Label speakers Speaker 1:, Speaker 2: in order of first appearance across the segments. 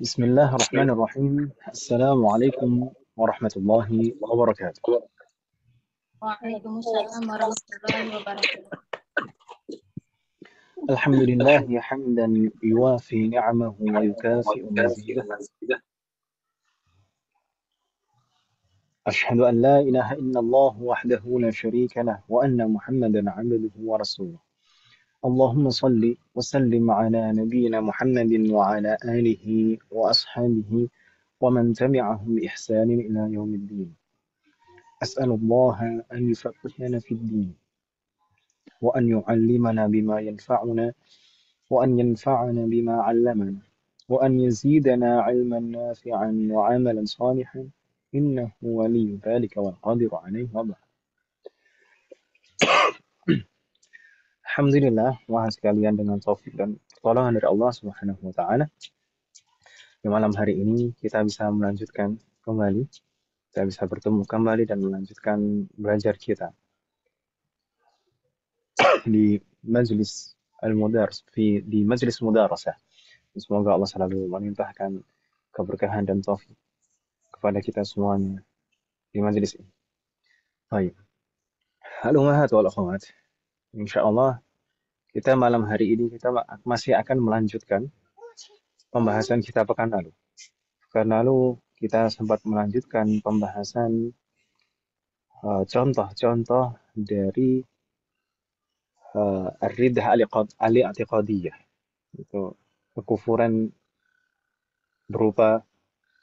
Speaker 1: بسم الله الرحمن الرحيم. السلام عليكم ورحمة الله وبركاته.
Speaker 2: Waalaikumsalam warahmatullahi wabarakatuh.
Speaker 1: الحمد لله حمدا يوافي نعمه ويكافئ مزيده. أشهد أن لا إله إلا الله وحده لا شريك له وأن محمدا عبده ورسوله. اللهم صل وسلم على نبينا محمد وعلى آله وأصحابه ومن تبعهم بإحسان إلى يوم الدين. أسأل الله أن يفقهنا في الدين وأن يعلمنا بما ينفعنا وأن ينفعنا بما علمنا وأن يزيدنا علما نافعا وعملا صالحا إنه ولي ذلك والقادر عليه وبعد. Alhamdulillah, wahai sekalian, dengan taufik dan pertolongan dari Allah Subhanahu wa taala, di malam hari ini kita bisa melanjutkan kembali, kita bisa bertemu kembali dan melanjutkan belajar kita di majlis al-mudars di majlis mudarasah. Semoga Allah selalu melimpahkan keberkahan dan taufik kepada kita semuanya di majelis ini. Baik. Halo wal akhwat. Insyaallah kita malam hari ini kita masih akan melanjutkan pembahasan kita pekan lalu. Pekan lalu kita sempat melanjutkan pembahasan contoh-contoh dari ar-riddah al-i'tiqadiyah. Itu kekufuran berupa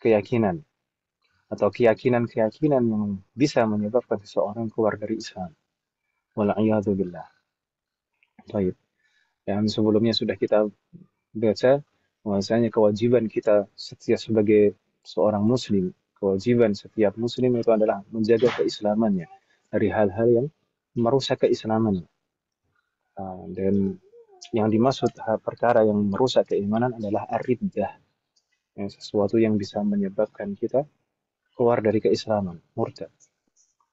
Speaker 1: keyakinan atau keyakinan-keyakinan yang bisa menyebabkan seseorang keluar dari Islam. Wal'iyadu billah. Baik. Yang sebelumnya sudah kita baca bahwasanya kewajiban kita setiap sebagai seorang muslim, kewajiban setiap muslim itu adalah menjaga keislamannya dari hal-hal yang merusak keislamannya. Dan yang dimaksud perkara yang merusak keimanan adalah ar-riddah, sesuatu yang bisa menyebabkan kita keluar dari keislaman, murtad.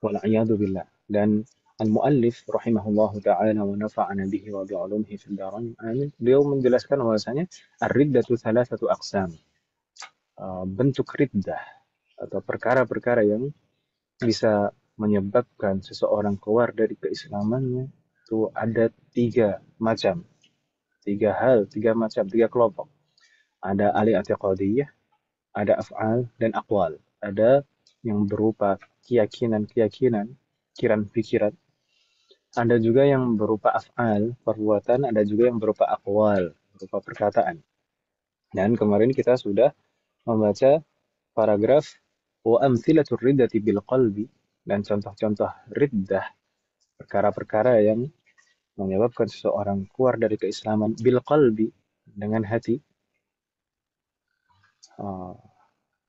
Speaker 1: Wal'iyadu billah. Dan al-muallif rahimahullahu ta'ala wa nafa'ana bihi wa bi'ulumihi fil darain amin. Beliau menjelaskan bahwasanya ar-riddatu thalathatu aqsam. Bentuk riddah atau perkara-perkara yang bisa menyebabkan seseorang keluar dari keislamannya itu ada tiga macam. Tiga kelompok. Ada al-i'tiqadiyah, ada af'al dan aqwal. Ada yang berupa keyakinan-keyakinan, pikiran-pikiran. Ada juga yang berupa af'al, perbuatan, ada juga yang berupa aqwal, berupa perkataan. Dan kemarin kita sudah membaca paragraf wa amthilatur riddati bil qalbi dan contoh-contoh riddah, perkara-perkara yang menyebabkan seseorang keluar dari keislaman bil qalbi dengan hati.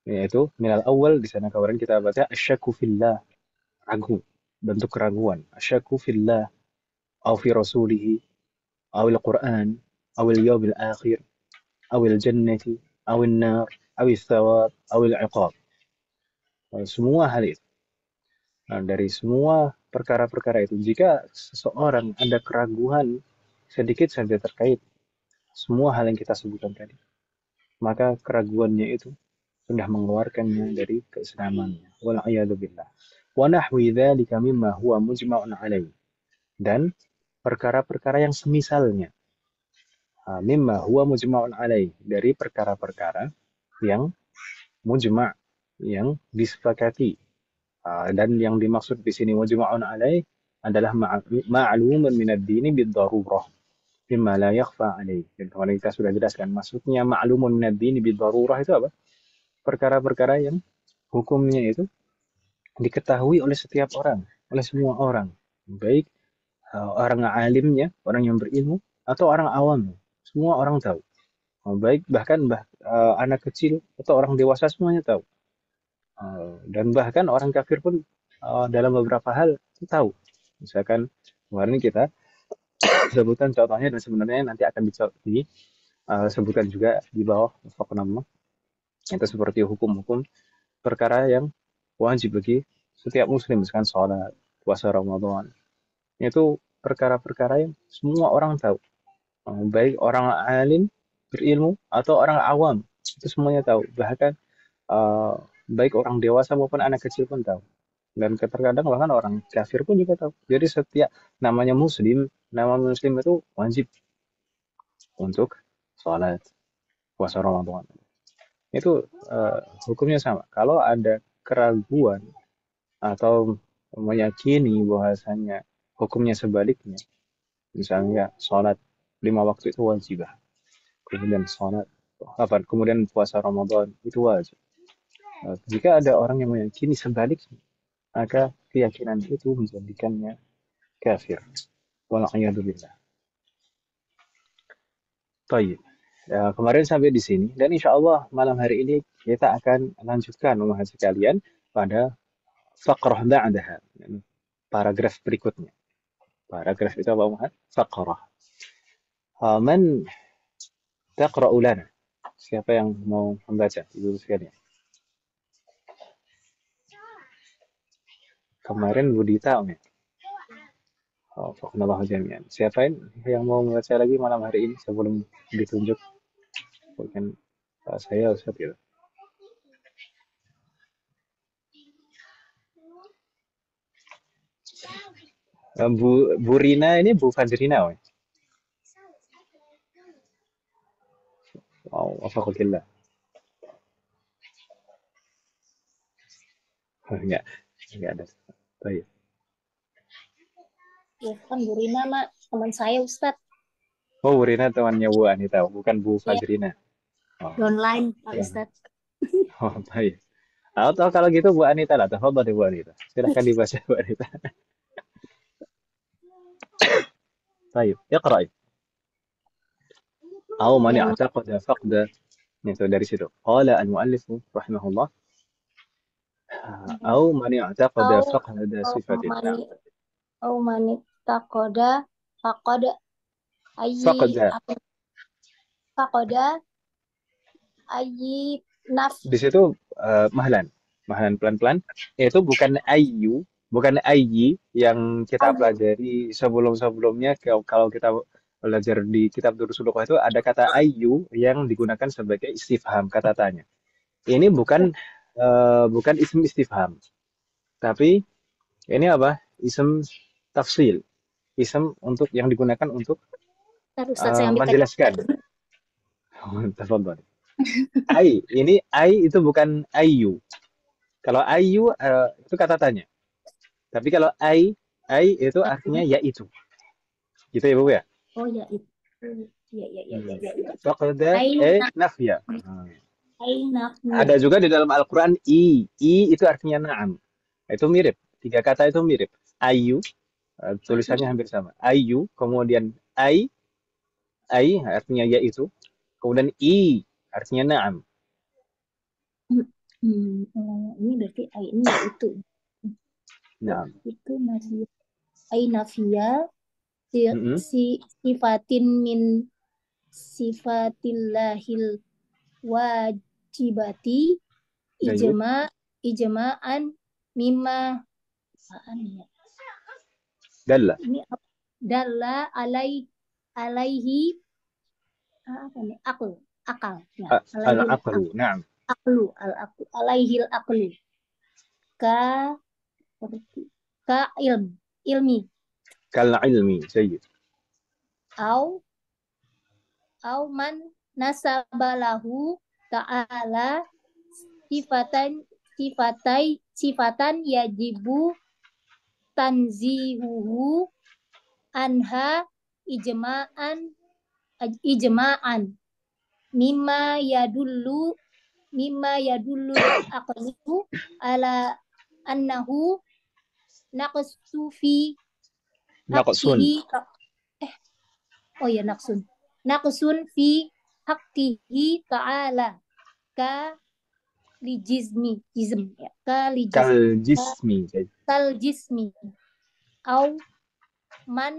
Speaker 1: Yaitu minal awal di sana kemarin kita baca asyakku fillah, ragu, bentuk keraguan, asyakku fillah au fi rasulihi au al-Quran au al-yawmil akhir au al-jannati au an-nar au al-thawab au al-iqab. Semua hal itu. Nah, dari semua perkara-perkara itu, jika seseorang ada keraguan sedikit saja terkait semua hal yang kita sebutkan tadi, maka keraguannya itu sudah mengeluarkannya dari keislamannya. Wal'iyadu billah. Wa nahwi dzalika mimma huwa mujma'un alaih. Dan perkara-perkara yang semisalnya. Mimma huwa mujma'un alaih. Dari perkara-perkara yang mujma', yang disepakati. Dan yang dimaksud di sini mujma'un alaih adalah ma'lumun minad dini bid-darurah. Mimma la yakhfa alaih. Dan kemarin kita sudah jelaskan. Maksudnya ma'lumun minad dini bid-darurah itu apa? Perkara-perkara yang hukumnya itu diketahui oleh setiap orang, oleh semua orang, baik orang alimnya, orang yang berilmu, atau orang awam, semua orang tahu. Baik bahkan anak kecil atau orang dewasa semuanya tahu. Dan bahkan orang kafir pun dalam beberapa hal tahu. Misalkan kemarin kita sebutkan contohnya dan sebenarnya nanti akan disebutkan juga di bawah nama. Itu seperti hukum-hukum perkara yang wajib bagi setiap muslim, misalkan sholat, puasa Ramadan. Itu perkara-perkara yang semua orang tahu. Baik orang alim, berilmu, atau orang awam, Itu semuanya tahu. Bahkan eh, baik orang dewasa maupun anak kecil pun tahu. Dan terkadang bahkan orang kafir pun juga tahu. Jadi setiap namanya muslim, nama muslim itu wajib untuk sholat, puasa Ramadan. Itu hukumnya sama. Kalau ada keraguan atau meyakini bahwasanya hukumnya sebaliknya, misalnya sholat 5 waktu itu wajib, kemudian sholat kemudian puasa Ramadan itu wajib. Jika ada orang yang meyakini sebaliknya, maka keyakinan itu menjadikannya kafir. Wal'iyadzubillah. Baik. Ya, kemarin sampai di sini dan insya Allah malam hari ini kita akan lanjutkan membahas sekalian pada faqrah ba'daha, yani paragraf berikutnya. Paragraf itu apa Muhammad? Faqrah. Man taqra'u lana? Siapa yang mau membaca? Ibu sekalian. Kemarin Budita, Om ya? Oh, Fakunallahu jami'an. Siapa yang mau membaca lagi malam hari ini sebelum ditunjuk? Bukan saya Ustaz gitu. Bu Rina ini Bu Fajrina, Om. Oh, wafaqakillah. Enggak, enggak ada. Baik.
Speaker 2: Bukan Bu Rina, Mak. Teman saya, Ustadz.
Speaker 1: Oh, Bu Rina temannya Bu Anita, bukan Bu
Speaker 2: Ya,
Speaker 1: Fajrina. Oh,
Speaker 2: online, Pak
Speaker 1: ya.
Speaker 2: Ustadz.
Speaker 1: Oh, baik. Atau kalau gitu Bu Anita lah, tafadhali Bu Anita. Silahkan dibaca Bu Anita. Baik, iqra. أو من
Speaker 2: Yang
Speaker 1: اعتقد فقد itu dari situ. Qala al-muallif rahimahullah أو من اعتقد
Speaker 2: au
Speaker 1: فقد
Speaker 2: au
Speaker 1: صفة. نعم.
Speaker 2: mani au mani takoda takoda ayi
Speaker 1: فقد
Speaker 2: apa takoda ayi naf
Speaker 1: di situ mahlan. Mahlan pelan-pelan. Itu bukan ayu, bukan ayi yang kita
Speaker 2: ayi
Speaker 1: pelajari sebelum-sebelumnya. Kalau kita belajar di kitab Durusul Lughah itu ada kata ayu yang digunakan sebagai istifham, kata tanya. Ini bukan isim istifham, tapi ini apa? Isim tafsil. Isim untuk yang digunakan untuk
Speaker 2: Ntar Ustadz saya ambil kacamata
Speaker 1: menjelaskan.
Speaker 2: dulu.
Speaker 1: Tafadhol. Ai itu bukan ayu. Kalau ayu itu kata tanya. Tapi kalau ai itu artinya yaitu. Gitu ya, Bu ya?
Speaker 2: Oh ya itu. Ya ya ya ya
Speaker 1: Hmm.
Speaker 2: ya. Ya.
Speaker 1: Faqada
Speaker 2: Aina
Speaker 1: nafya.
Speaker 2: aina
Speaker 1: Ada juga di dalam Al-Qur'an i itu artinya na'am. Itu mirip. Tiga kata itu mirip. Ayu tulisannya hampir sama. Ayu, kemudian ai artinya yaitu, kemudian i artinya na'am.
Speaker 2: ini berarti ai ini ya itu. Ya,
Speaker 1: Na'am.
Speaker 2: itu nafia. Ai nafia si,
Speaker 1: Mm-mm.
Speaker 2: sifatin min sifatillahil wajibati
Speaker 1: Jayyid.
Speaker 2: ijma ijma'an mimma apaan ya?
Speaker 1: Dalla.
Speaker 2: Ini dalla alaihi apa nih? Akal. Ya, alaihi
Speaker 1: Al-aqlu. Na'am.
Speaker 2: aklu alaihil aklu ka ka ilmi
Speaker 1: Kal ilmi. Jayyid.
Speaker 2: au au man nasabalahu ta'ala sifatan sifatan yajibu tanzihuhu anha ijma'an ijma'an mimma yadullu aqlu ala annahu naqsu fi
Speaker 1: Naqsun.
Speaker 2: haqqihi oh ya naqsun fi haqqihi ta'ala ka jism ya
Speaker 1: Kal
Speaker 2: ka,
Speaker 1: jismi. Jayyid.
Speaker 2: kal jismi au man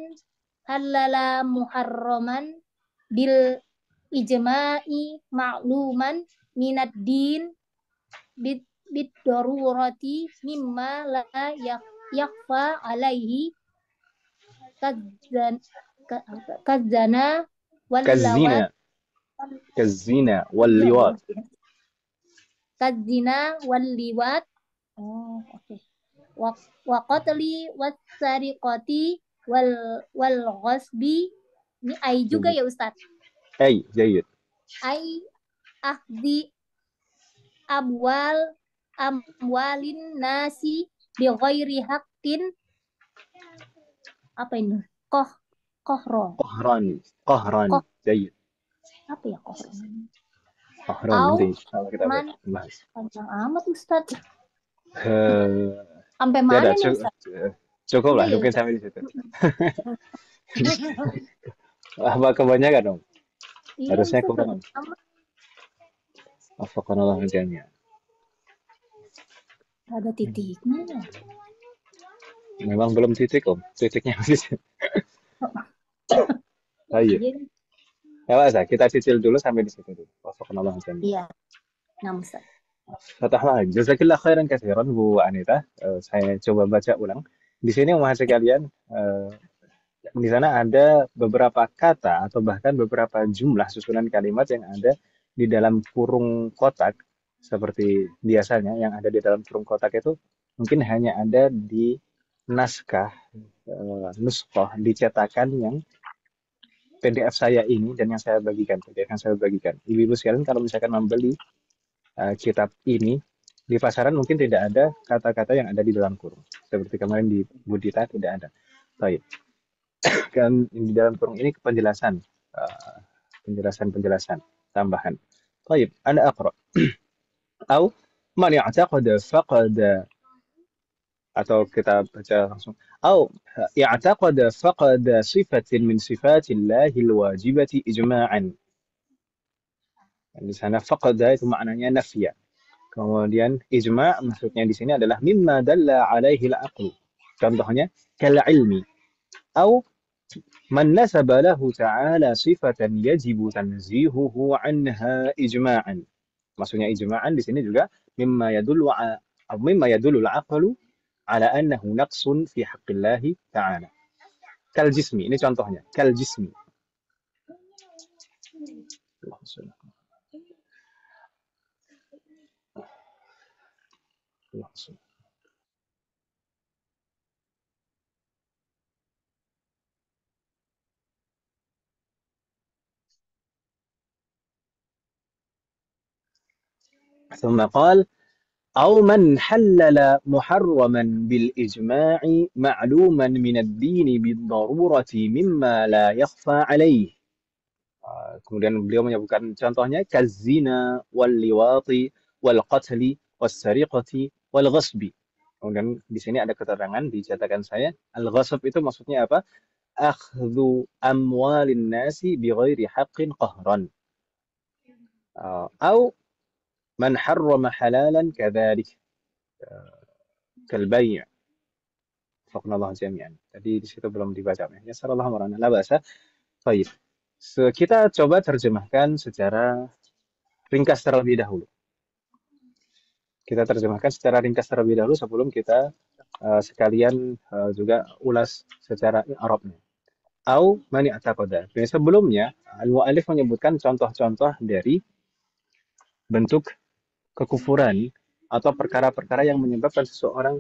Speaker 2: halala muharraman bil ijma'i ma'luman minad din bid darurati mimma la yakfa alaihi kadzan kadzana wal lawat
Speaker 1: Kazina. Kazina wal
Speaker 2: Iya,
Speaker 1: liwat.
Speaker 2: belum sih. Kadzina wal liwat. Oh, oke. Wa wa qatli was sariqati wal wal ghasbi. Ini ai juga ya Ustadz.
Speaker 1: Ay, jayid.
Speaker 2: Ai ahdi amwal amwalin nasi bi ghairi haqqin. Apa ini? Koh kohro.
Speaker 1: Qahran. Qahran.
Speaker 2: Koh
Speaker 1: Jayid.
Speaker 2: apa ya kohro?
Speaker 1: Qahran
Speaker 2: Au
Speaker 1: nanti kalau kita
Speaker 2: man
Speaker 1: bahas.
Speaker 2: panjang amat Ustadz.
Speaker 1: Eh,
Speaker 2: Sampai
Speaker 1: Tiada,
Speaker 2: mana nih Ustadz?
Speaker 1: cukup
Speaker 2: Udah
Speaker 1: lah,
Speaker 2: ya
Speaker 1: mungkin
Speaker 2: Ustadz.
Speaker 1: sampai di situ. Apa kebanyakan dong?
Speaker 2: Iya
Speaker 1: Harusnya
Speaker 2: Ustadz
Speaker 1: kurang.
Speaker 2: banyak amat.
Speaker 1: Wafaqanallahu jami'an.
Speaker 2: Ada titiknya ya.
Speaker 1: Memang belum titik om, titiknya masih. Ayo,
Speaker 2: Iya,
Speaker 1: ya Pak, kita cicil dulu sampai di situ dulu. Wafaqanallahu jami'an.
Speaker 2: iya. Nah, Ustadz.
Speaker 1: Fatahlah, jazakillah khairan katsiran Bu Anita. Saya coba baca ulang. Di sini umat sekalian, di sana ada beberapa kata atau bahkan beberapa jumlah susunan kalimat yang ada di dalam kurung kotak seperti biasanya yang ada di dalam kurung kotak itu mungkin hanya ada di naskah nuskhah dicetakan yang PDF saya ini dan yang saya bagikan, PDF yang saya bagikan. Ibu-ibu sekalian kalau misalkan membeli kitab ini di pasaran mungkin tidak ada kata-kata yang ada di dalam kurung. Seperti kemarin di Budita tidak ada. Baik. Kan di dalam kurung ini penjelasan penjelasan tambahan. Baik, Anda أقرأ أو من اعتقد فقد atau kita baca langsung أو اعتقد فقد صفة من صفات الله الواجبة إجماعا. Di sana faqada itu maknanya nafya. Kemudian ijma' maksudnya di sini adalah mimma dalla alaihi al-aqlu. Contohnya kal ilmi atau man nasaba lahu ta'ala sifatan yajibu tanzihuhu anha ijma'an. Maksudnya ijma'an di sini juga mimma yadullu al-aqlu ala annahu naqsun fi haqqillahi ta'ala. Kal jismi, ini contohnya. Kal jismi. ثم قال أو من حلل محرما بالإجماع معلوما من الدين بالضرورة مما لا يخفى عليه. Kemudian beliau menyebutkan contohnya kazina wal liwati wal qatli was sariqati wal ghasbi. Kemudian di sini ada keterangan di cetakan saya al ghasb itu maksudnya apa? Akhdhu amwalin nasi bighairi haqqin qahran. Atau man harrama halalan kadzalik kal bai'. Faqnallahu jami'an. Tadi di situ belum dibaca. Ya sallallahu marana la ba'sa. Baik. Kita coba terjemahkan secara ringkas terlebih dahulu. Kita terjemahkan secara ringkas terlebih dahulu sebelum kita sekalian juga ulas secara Arabnya. Au mani ataqada. Sebelumnya al-mu'allif menyebutkan contoh-contoh dari bentuk kekufuran atau perkara-perkara yang menyebabkan seseorang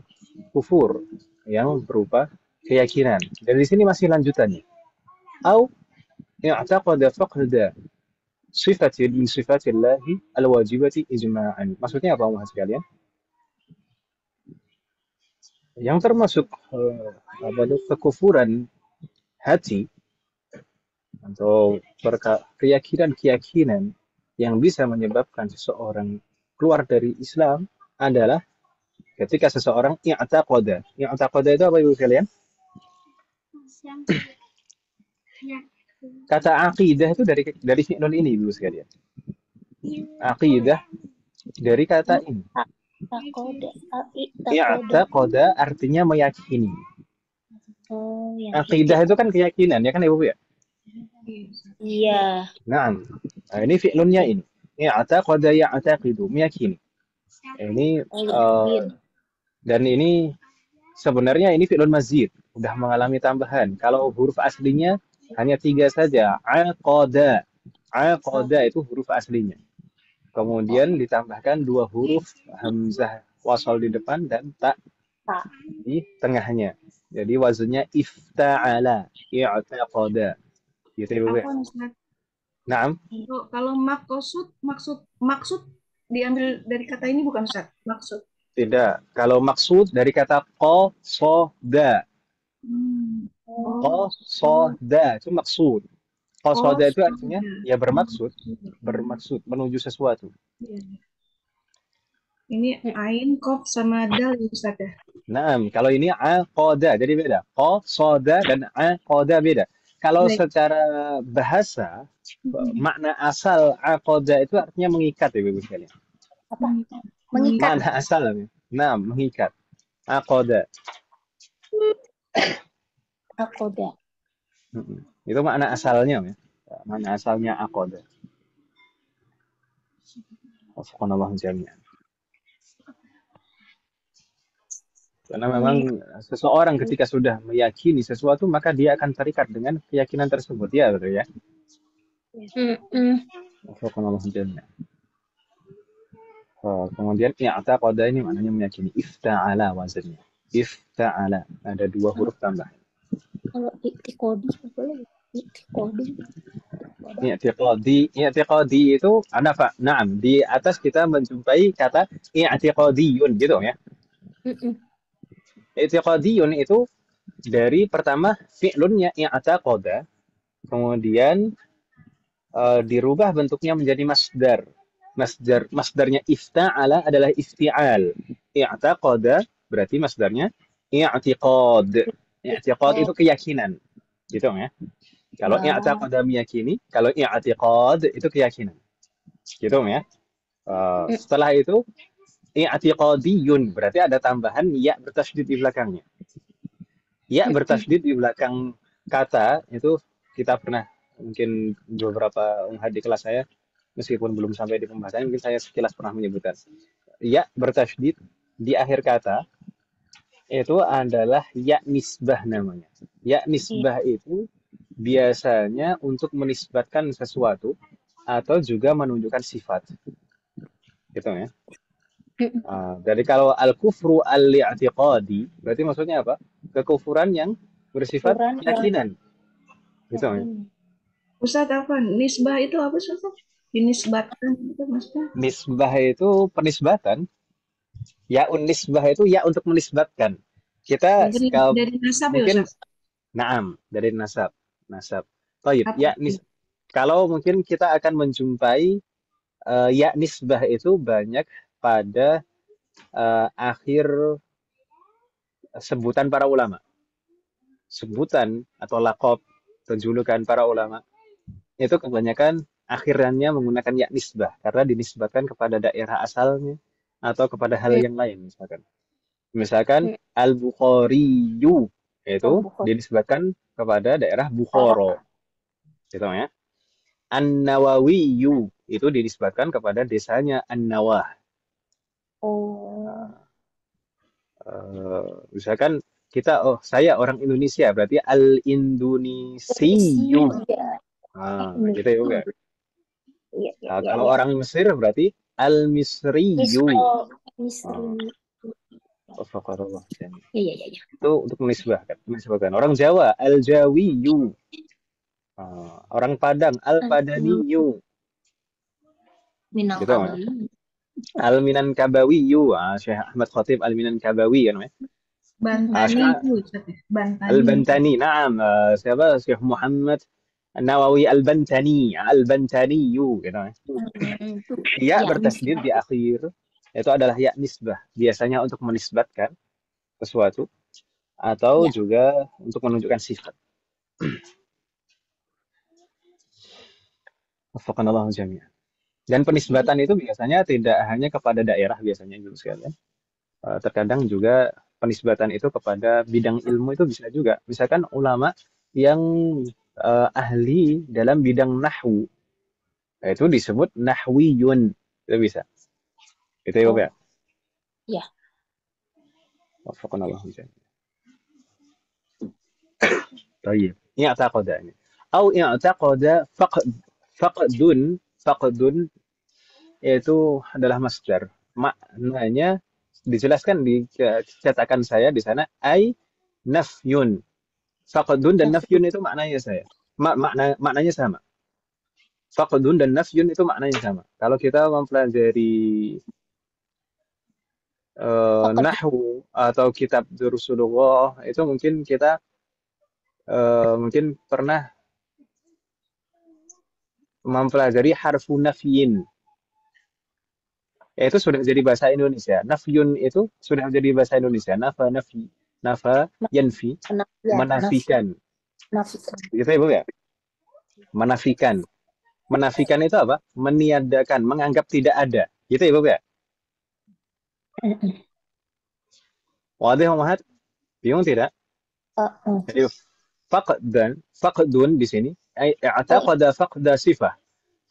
Speaker 1: kufur yang berupa keyakinan. Dan di sini masih lanjutannya. Au i'taqada faqda sifatin min sifatillahi al-wajibati ijma'an. Maksudnya apa Mas sekalian? Yang termasuk apa itu kekufuran hati atau keyakinan-keyakinan yang bisa menyebabkan seseorang keluar dari Islam adalah ketika seseorang i'taqada. I'taqada itu apa Ibu sekalian? Kata aqidah itu dari fi'lun ini Ibu sekalian. Aqidah dari kata ini.
Speaker 2: Takoda.
Speaker 1: I'taqada artinya meyakini.
Speaker 2: Oh, yang
Speaker 1: Aqidah itu kan keyakinan ya kan Ibu ya?
Speaker 2: iya.
Speaker 1: Nah, ini fi'lunnya ini. I'taqada ya'taqidu, meyakini. Ini dan ini sebenarnya ini fi'lun mazid, udah mengalami tambahan. Kalau huruf aslinya hanya 3 saja. Aqada. Aqada itu huruf aslinya. Kemudian ditambahkan dua huruf hamzah wasal di depan dan ta
Speaker 2: Tak.
Speaker 1: di tengahnya. Jadi wazannya ifta'ala, i'taqada. Gitu ya, Bu.
Speaker 3: Apa Ustaz?
Speaker 1: Naam,
Speaker 3: Kalau maksud diambil dari kata ini bukan Ustaz? Maksud.
Speaker 1: tidak. Kalau maksud dari kata qasada.
Speaker 3: Oh,
Speaker 1: Qasada itu maksud. Qasada itu artinya
Speaker 3: sudah.
Speaker 1: ya bermaksud, bermaksud menuju sesuatu.
Speaker 3: Iya. Ini ain, kof, sama dal ya Ustaz ya?
Speaker 1: Nah, kalau ini aqada, jadi beda. Qasada dan aqada beda. Kalau
Speaker 3: Baik.
Speaker 1: secara bahasa, makna asal aqada itu artinya mengikat ya, Ibu sekalian.
Speaker 2: Apa? Mengikat.
Speaker 1: Makna asalnya. Nah, mengikat. Aqada.
Speaker 2: Aqoda.
Speaker 1: Itu makna asalnya ya. Makna asalnya aqada. Subhanallah jami'an. Karena memang seseorang ketika sudah meyakini sesuatu, maka dia akan terikat dengan keyakinan tersebut. Ya, betul ya. Subhanallah jami'an. Kemudian i'taqada ini maknanya meyakini. Ifta'ala wazannya. Ifta'ala. Ada dua huruf tambah.
Speaker 2: Kalau i'tiqadi boleh.
Speaker 1: I'tiqadi itu ada Pak. Naam, di atas kita menjumpai kata i'tiqadiyun gitu ya. I'tiqadiyun itu dari pertama fi'lunnya i'taqada, kemudian dirubah bentuknya menjadi masdar. Masdarnya ifta'ala adalah ifti'al. I'taqada berarti masdarnya i'tiqad. I'tiqad itu keyakinan. Gitu ya. Kalau i'taqada meyakini, kalau i'tiqad itu keyakinan. Gitu ya. Setelah itu i'tiqadiyun berarti ada tambahan ya bertasydid di belakangnya. Ya bertasydid di belakang kata itu kita pernah mungkin beberapa di kelas saya meskipun belum sampai di pembahasan mungkin saya sekilas pernah menyebutkan. Ya bertasydid di akhir kata itu adalah ya nisbah namanya. Ya nisbah itu biasanya untuk menisbatkan sesuatu atau juga menunjukkan sifat. Gitu ya. Jadi kalau al-kufru al-i'tiqadi berarti maksudnya apa? Kekufuran yang bersifat keyakinan. Gitu ya.
Speaker 3: Ustaz apa? Nisbah itu apa Ustaz? Dinisbatkan itu maksudnya?
Speaker 1: Nisbah itu penisbatan. Ya nisbah itu ya untuk menisbatkan. Kita
Speaker 3: dari nasab
Speaker 1: mungkin
Speaker 3: ya Ustaz?
Speaker 1: Naam, dari nasab. Nasab. Taib. Ya kalau mungkin kita akan menjumpai ya nisbah itu banyak pada akhir sebutan para ulama. Sebutan atau lakop, penjulukan para ulama itu kebanyakan akhirannya menggunakan ya nisbah karena dinisbatkan kepada daerah asalnya atau kepada hal yang lain misalkan Al-Bukhariyu itu dinisbatkan kepada daerah Bukhara gitu ya. An-Nawawiyu itu dinisbatkan kepada desanya An-Nawah. Misalkan kita saya orang Indonesia berarti Al-Indonesiyu. Gitu ya. Kalau orang Mesir berarti Al-Misriyu. Itu untuk menisbahkan. Orang Jawa Al-Jawiyu. Orang Padang Al-Padaniyu. Gitu ya. Al-Minangkabawiyu. Syekh Ahmad Khatib Al-Minangkabawi kan ya. Al-Bantani. Naam. Siapa? Syekh Muhammad Nawawi Al-Bantani Al-Bantaniyu gitu ya. Ya bertasydid di akhir itu adalah ya nisbah biasanya untuk menisbatkan sesuatu atau juga untuk menunjukkan sifat. Wafaqanallahu jami'an. Dan penisbatan itu biasanya tidak hanya kepada daerah biasanya juga sekalian. Terkadang juga penisbatan itu kepada bidang ilmu itu bisa juga. Misalkan ulama yang ahli dalam bidang nahwu itu disebut nahwiyun. Itu bisa. Itu ya, Pak?
Speaker 2: Iya.
Speaker 1: Wafaqanallahu jami'an. Baik. I'taqada ini. Atau i'taqada Faqdun itu adalah masdar. Maknanya dijelaskan di cetakan saya di sana ai nafyun. Faqdun dan
Speaker 2: Nafsu.
Speaker 1: nafyun itu maknanya maknanya sama. Faqdun dan nafyun itu maknanya sama. Kalau kita mempelajari
Speaker 2: Faqad.
Speaker 1: nahwu atau kitab Durusulullah itu mungkin kita mungkin pernah mempelajari harfu nafyin. Itu sudah jadi bahasa Indonesia. Nafyun itu sudah jadi bahasa Indonesia. Nafa nafi, nafa yanfi,
Speaker 2: Ya,
Speaker 1: menafikan.
Speaker 2: nafsu.
Speaker 1: Gitu ya, Bu ya? Menafikan. Menafikan itu apa? Meniadakan, menganggap tidak ada. Gitu ya, Bu ya? Wadih Muhammad? Bingung tidak? Jadi faqdun di sini
Speaker 2: Oh,
Speaker 1: i'taqada faqda sifah.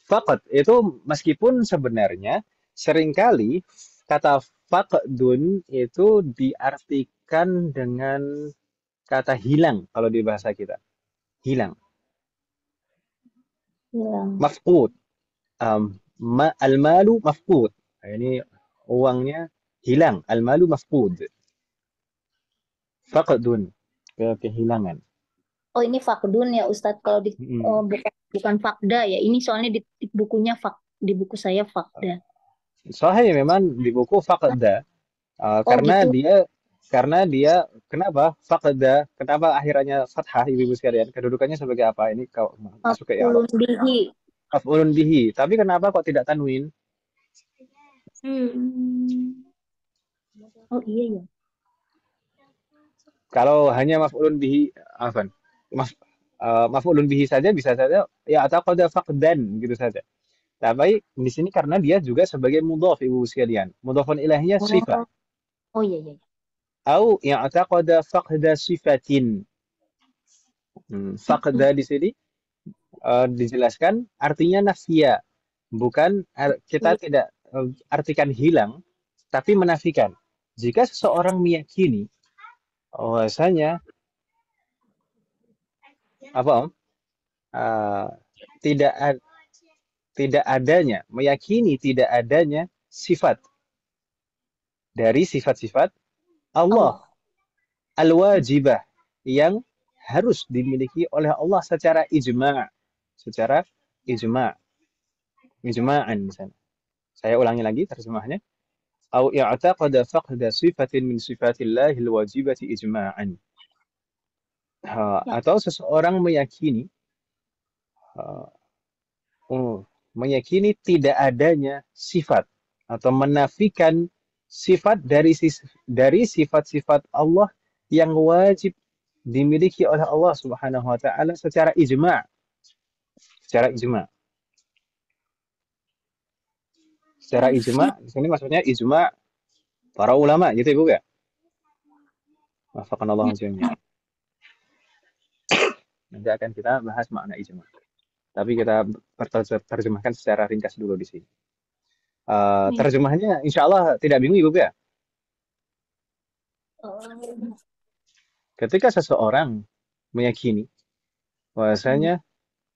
Speaker 1: Faqad itu meskipun sebenarnya seringkali kata faqdun itu diartikan dengan kata hilang kalau di bahasa kita. Hilang.
Speaker 2: hilang.
Speaker 1: Mafqud. Al-malu mafqud. Nah, ini uangnya hilang. Al-malu mafqud. Faqdun. Kehilangan.
Speaker 2: Oh, ini fakdun ya Ustadz. Kalau di
Speaker 1: Mm.
Speaker 2: bukan fakda ya. Ini soalnya di bukunya di buku saya fakda.
Speaker 1: Sahih memang di buku faqda.
Speaker 2: Oh, gitu.
Speaker 1: Karena dia kenapa faqda, kenapa akhirannya fathah ibu-ibu sekalian, kedudukannya sebagai apa, ini kalau masuk ke i'rab
Speaker 2: Maf'ulun bihi.
Speaker 1: maf'ulun bihi, tapi kenapa kok tidak tanwin?
Speaker 2: Hmm. Oh, iya ya.
Speaker 1: Kalau hanya maf'ulun bihi, afan, maf, maf'ulun bihi saja bisa saja ya atau qada faqdan gitu saja, tapi di sini karena dia juga sebagai mudhaf ibu sekalian, mudhafun ilahiynya sifat,
Speaker 2: Oh, oh iya iya.
Speaker 1: au i'taqada faqda sifatin. Faqda di sini dijelaskan artinya nafia, bukan kita
Speaker 2: Iya.
Speaker 1: tidak artikan hilang, tapi menafikan. Jika seseorang meyakini bahwasanya apa Om? Uh, tidak tidak adanya, meyakini tidak adanya sifat dari sifat-sifat Allah
Speaker 2: Allah.
Speaker 1: al-wajibah yang harus dimiliki oleh Allah secara ijma', ijma'an misalnya. Saya ulangi lagi terjemahnya. Au i'taqada faqda sifatin min sifatillahil wajibati ijma'an.
Speaker 2: Ya.
Speaker 1: Atau seseorang meyakini meyakini tidak adanya sifat atau menafikan sifat dari sifat-sifat Allah yang wajib dimiliki oleh Allah Subhanahu wa taala secara ijma. Secara ijma di sini maksudnya ijma para ulama gitu Ibu ya. Wafaqanallahu jami'an. Nanti akan kita bahas makna ijma. Tapi kita terjemahkan secara ringkas dulu di sini.
Speaker 2: Nih.
Speaker 1: Terjemahnya insya Allah tidak bingung Ibu ya.
Speaker 2: Oh.
Speaker 1: Ketika seseorang meyakini bahwasanya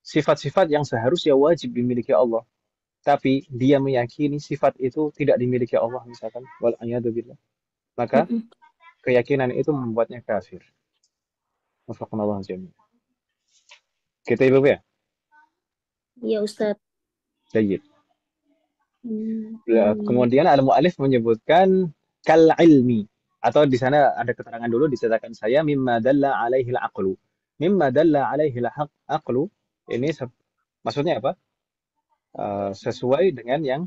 Speaker 1: sifat-sifat yang seharusnya wajib dimiliki Allah, tapi dia meyakini sifat itu tidak dimiliki Allah misalkan, wal billah, maka keyakinan itu membuatnya kafir. Wafaqanallahu jami'an. Kita Ibu ya?
Speaker 2: Iya Ustadz.
Speaker 1: Baik.
Speaker 2: Hmm.
Speaker 1: Kemudian al-mu'alif menyebutkan kal ilmi, atau di sana ada keterangan dulu diceritakan saya mimma dalla alaihi al-aqlu. Mimma dalla alaihi al-aqlu ini maksudnya apa? Sesuai dengan yang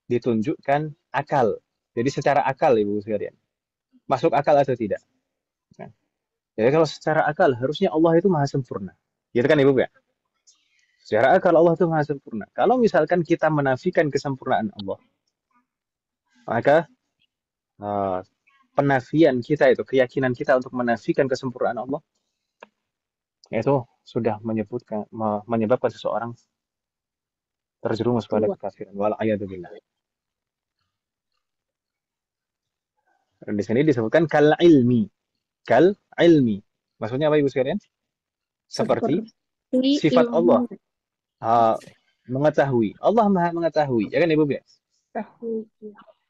Speaker 1: ditunjukkan akal. Jadi secara akal Ibu sekalian. Masuk akal atau tidak? Nah, jadi kalau secara akal harusnya Allah itu maha sempurna. Gitu kan Ibu ya? Secara akal Allah itu maha sempurna. Kalau misalkan kita menafikan kesempurnaan Allah, maka uh, penafian kita itu, keyakinan kita untuk menafikan kesempurnaan Allah, itu sudah menyebabkan seseorang terjerumus pada
Speaker 2: Keluar.
Speaker 1: kekafiran. Wal'ayadzubillah. Dan di sini disebutkan kal ilmi. Kal ilmi. Maksudnya apa Ibu sekalian? Seperti
Speaker 2: Seperti
Speaker 1: sifat
Speaker 2: ilmu.
Speaker 1: Allah. Uh, mengetahui. Allah Maha mengetahui. Ya kan Ibu Bia?
Speaker 2: Tahu.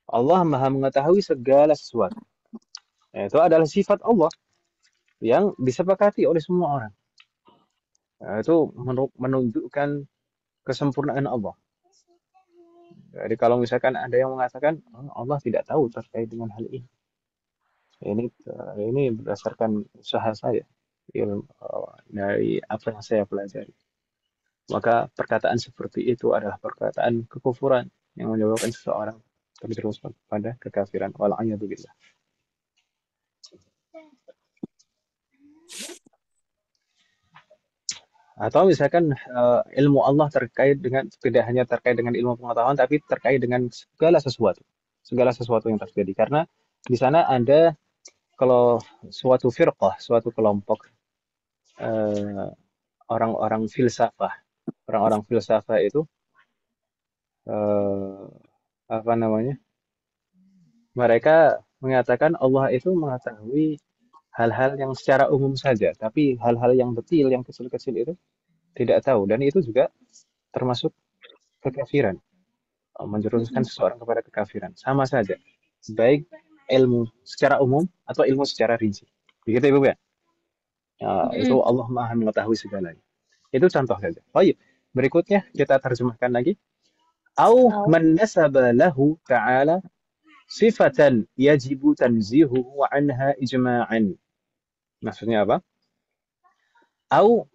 Speaker 1: Allah Maha mengetahui segala sesuatu. Nah, itu adalah sifat Allah yang disepakati oleh semua orang. Nah, itu menunjukkan kesempurnaan Allah. Jadi kalau misalkan ada yang mengatakan "Oh, Allah tidak tahu terkait dengan hal ini, ini berdasarkan usaha saya, dari apa yang saya pelajari. Maka perkataan seperti itu adalah perkataan kekufuran yang menyebabkan seseorang terjerumus pada kekafiran. Wal'iyadzubillah. Atau misalkan ilmu Allah terkait dengan tidak hanya terkait dengan ilmu pengetahuan, tapi terkait dengan segala sesuatu yang terjadi. Karena di sana ada kalau suatu firqah, suatu kelompok eh, orang-orang filsafah, orang-orang filsafah itu eh, apa namanya? Mereka mengatakan Allah itu mengetahui hal-hal yang secara umum saja, tapi hal-hal yang detil, yang kecil-kecil itu tidak tahu. Dan itu juga termasuk kekafiran, menjerumuskan seseorang kepada kekafiran. Sama saja, baik ilmu secara umum atau ilmu secara rinci. Begitu Ibu ya? Itu Allah Maha mengetahui segalanya. Itu contoh saja. Oh iya, berikutnya kita terjemahkan lagi. Au man nasaba lahu ta'ala sifatan yajibu tanzihuhu anha ijma'an. Maksudnya apa? Au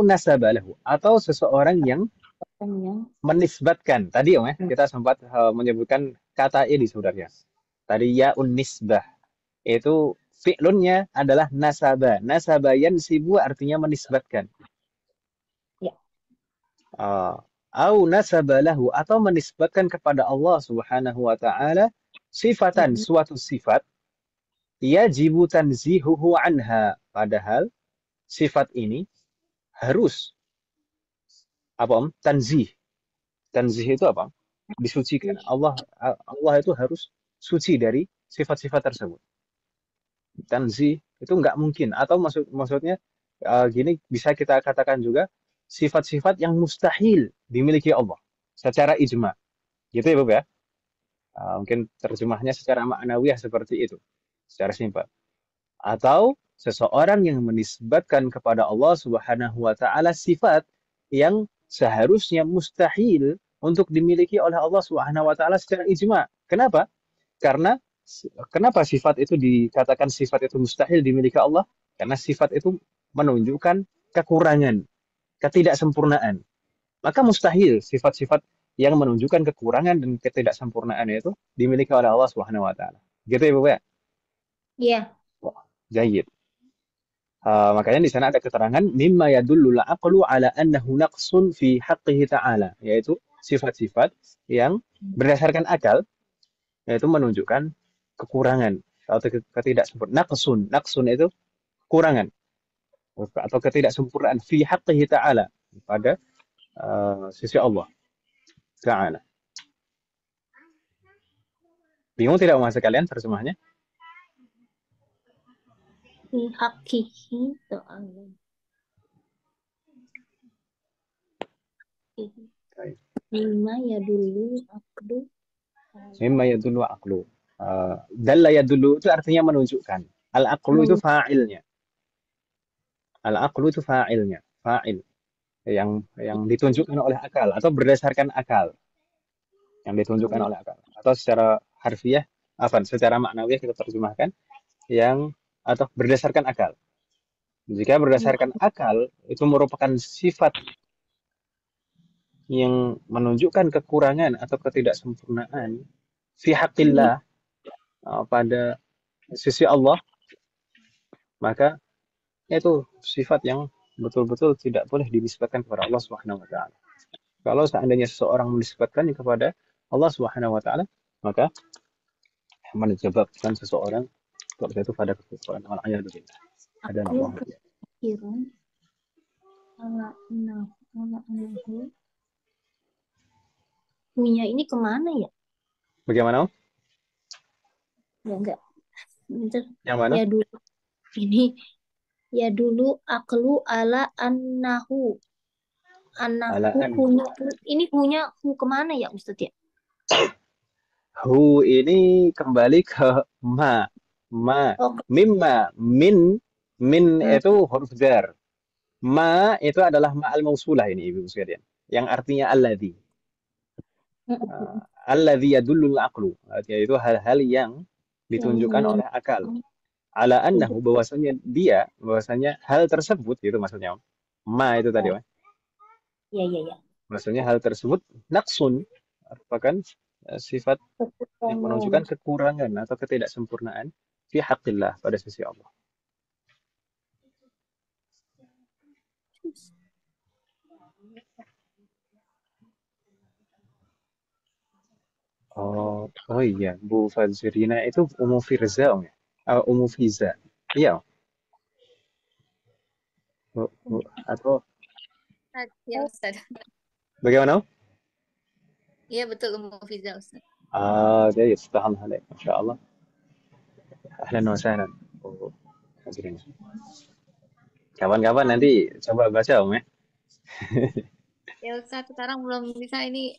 Speaker 1: nasaba lahu, atau seseorang yang menisbatkan. Tadi kita sempat menyebutkan kata ini sebenarnya. Tadi ya nisbah. Itu fi'lunnya adalah nasaba. Nasaba yansibu artinya menisbatkan.
Speaker 2: Ya.
Speaker 1: Au nasaba lahu, atau menisbatkan kepada Allah Subhanahu wa taala sifatan, suatu sifat yajibu tanzihuhu anha, padahal sifat ini harus apa tanzih. Tanzih itu apa? Disucikan. Allah itu harus suci dari sifat-sifat tersebut. Tanzih itu nggak mungkin, atau maksudnya gini, bisa kita katakan juga sifat-sifat yang mustahil dimiliki Allah secara ijma. Gitu ya, Bu ya. Mungkin terjemahnya secara maknawiyah seperti itu, secara simpel. Atau seseorang yang menisbatkan kepada Allah Subhanahu wa taala sifat yang seharusnya mustahil untuk dimiliki oleh Allah Subhanahu wa taala secara ijma. Kenapa? Karena kenapa sifat itu dikatakan sifat itu mustahil dimiliki Allah? Karena sifat itu menunjukkan kekurangan, ketidaksempurnaan. Maka mustahil sifat-sifat yang menunjukkan kekurangan dan ketidaksempurnaan itu dimiliki oleh Allah Subhanahu wa taala. Gitu ya, Bu ya?
Speaker 2: Iya.
Speaker 1: Jayid. Makanya di sana ada keterangan mimma yadullu al-aqlu ala annahu naqsun fi haqqihi ta'ala, yaitu sifat-sifat yang berdasarkan akal, yaitu menunjukkan kekurangan atau ketidaksempurnaan. Naqsun itu kekurangan atau ketidaksempurnaan fi haqqihi ta'ala, pada sisi Allah Ta'ala. Bingung tidak mas kalian terjemahnya?
Speaker 2: Fi haqqihi ta'ala. Mimma yadullu aqlu.
Speaker 1: Mimma yadullu aqlu. Dalla yadullu itu artinya menunjukkan. Al-aqlu itu fa'ilnya. Al-aqlu itu fa'ilnya. Fa'il. Yang ditunjukkan oleh akal atau berdasarkan akal. Yang ditunjukkan oleh akal. Atau secara harfiah, secara maknawiyah kita terjemahkan atau berdasarkan akal. Jika berdasarkan akal itu merupakan sifat yang menunjukkan kekurangan atau ketidaksempurnaan fi haqqillah, pada sisi Allah, maka itu sifat yang betul-betul tidak boleh dinisbatkan kepada Allah Subhanahu wa taala. Kalau seandainya seseorang menisbatkannya kepada Allah Subhanahu wa taala, maka menyebabkan seseorang terjatuh pada kekufuran. Wal'iyadzubillah. Ada Allah.
Speaker 2: Kirun ala nahu punya ini kemana ya?
Speaker 1: Bagaimana?
Speaker 2: Ya enggak. Bentar.
Speaker 1: Yang mana?
Speaker 2: Ya dulu ini ya dulu aklu ala annahu
Speaker 1: Ala
Speaker 2: Anakku
Speaker 1: an.
Speaker 2: punya, ini punya hu kemana ya Ustadz ya?
Speaker 1: Hu ini kembali ke ma. Ma.
Speaker 2: Oh,
Speaker 1: Mimma. Min
Speaker 2: hmm,
Speaker 1: itu huruf jar. Ma itu adalah ma al-mausulah ini Ibu sekalian. Yang artinya alladhi.
Speaker 2: hmm,
Speaker 1: Alladhi yadullul aqlu. Yaitu hal-hal yang
Speaker 2: yang
Speaker 1: ditunjukkan oleh akal. Ala annahu bahwasanya hal tersebut itu maksudnya. Ma itu tadi,
Speaker 2: ya,
Speaker 1: Mas.
Speaker 2: ya, ya, ya.
Speaker 1: Maksudnya hal tersebut naqsun merupakan sifat yang menunjukkan
Speaker 2: Kekurangan.
Speaker 1: kekurangan atau ketidaksempurnaan fi haqqillah pada sisi Allah. Oh iya, Bu Fazrina itu Umu Firza Om ya? Umu Fiza. Iya, Om. Atau
Speaker 4: Ya Ustaz.
Speaker 1: bagaimana, Om?
Speaker 4: Iya betul Ummu Fiza Ustaz.
Speaker 1: Jadi tahan halik, Masya Allah. Ahlan wa sahlan. Oh, Fazrina. Kapan-kapan nanti coba baca Om ya.
Speaker 4: Ya Ustaz sekarang belum bisa ini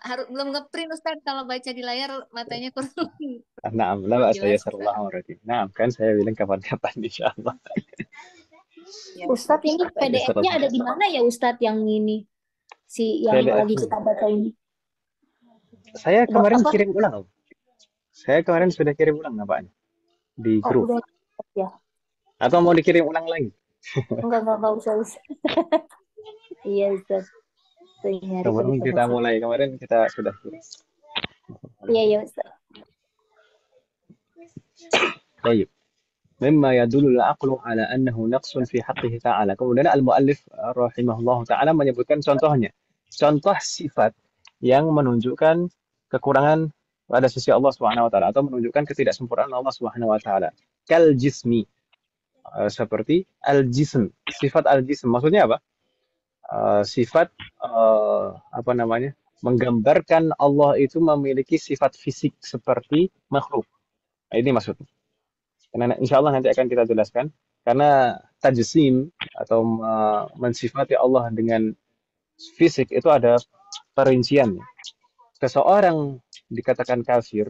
Speaker 4: harus belum ngeprint Ustaz kalau baca di layar matanya kurang
Speaker 1: Nah, la ba'sa
Speaker 4: jelas Ustaz.
Speaker 1: yasarallahu amrati. Nah, kan saya bilang kapan-kapan insya Allah.
Speaker 4: Ya Ustaz.
Speaker 2: Ustadz ini PDF-nya
Speaker 1: Yasarallahu.
Speaker 2: ada di mana ya Ustadz yang ini? Si yang lagi
Speaker 1: PDF-nya.
Speaker 2: kita baca ini.
Speaker 1: Saya kemarin
Speaker 2: Apa?
Speaker 1: kirim ulang, Om. Saya kemarin sudah kirim ulang nampaknya di
Speaker 2: Oh,
Speaker 1: grup.
Speaker 2: udah ya.
Speaker 1: Atau mau dikirim ulang lagi?
Speaker 2: Enggak usah, Ustadz. Iya, Ustadz. Saya nyari
Speaker 1: Kemarin kita sudah kirim.
Speaker 2: Iya, Ustadz.
Speaker 1: Baik. Mimma yadulul aqlu ala annahu naqsun fi haqqihi ta'ala. Kemudian al-muallif rahimahullah ta'ala menyebutkan contohnya. Contoh sifat yang menunjukkan kekurangan pada sisi Allah Subhanahu wa taala atau menunjukkan ketidaksempurnaan Allah Subhanahu wa taala. Kal jismi. Seperti al-jism. Sifat al-jism maksudnya apa? Sifat apa namanya? Menggambarkan Allah itu memiliki sifat fisik seperti makhluk. Nah, ini maksudnya. Karena insya Allah nanti akan kita jelaskan. Karena tajsim atau mensifati Allah dengan fisik itu ada perinciannya. Seseorang dikatakan kafir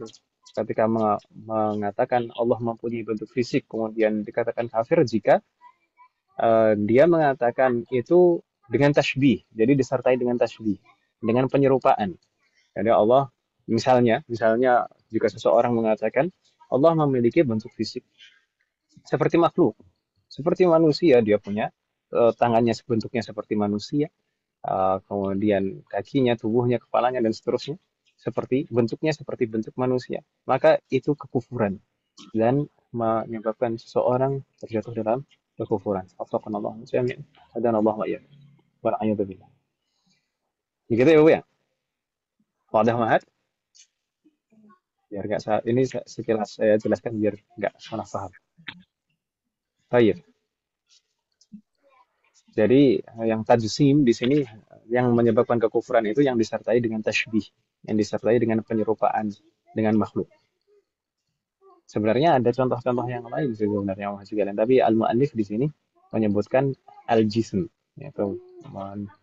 Speaker 1: ketika mengatakan Allah mempunyai bentuk fisik, kemudian dikatakan kafir jika dia mengatakan itu dengan tasbih, jadi disertai dengan tasbih, dengan penyerupaan. Jadi Allah, misalnya jika seseorang mengatakan Allah memiliki bentuk fisik seperti makhluk, seperti manusia, dia punya tangannya bentuknya seperti manusia, kemudian kakinya, tubuhnya, kepalanya, dan seterusnya, bentuknya seperti bentuk manusia. Maka itu kekufuran dan menyebabkan seseorang terjatuh dalam kekufuran. Waffaqanallah jami'an. Hadanallah wa iyyakum. Wal'iyadu billah. Begitu ya, Bu ya? Wadah Mahat? Biar nggak ini sekilas saya jelaskan biar nggak salah paham. Baik. Jadi yang tajsim di sini yang menyebabkan kekufuran itu yang disertai dengan tasybih, yang disertai dengan penyerupaan dengan makhluk. Sebenarnya ada contoh-contoh yang lain sebenarnya sekalian, tapi al-muallif di sini menyebutkan al-jism, yaitu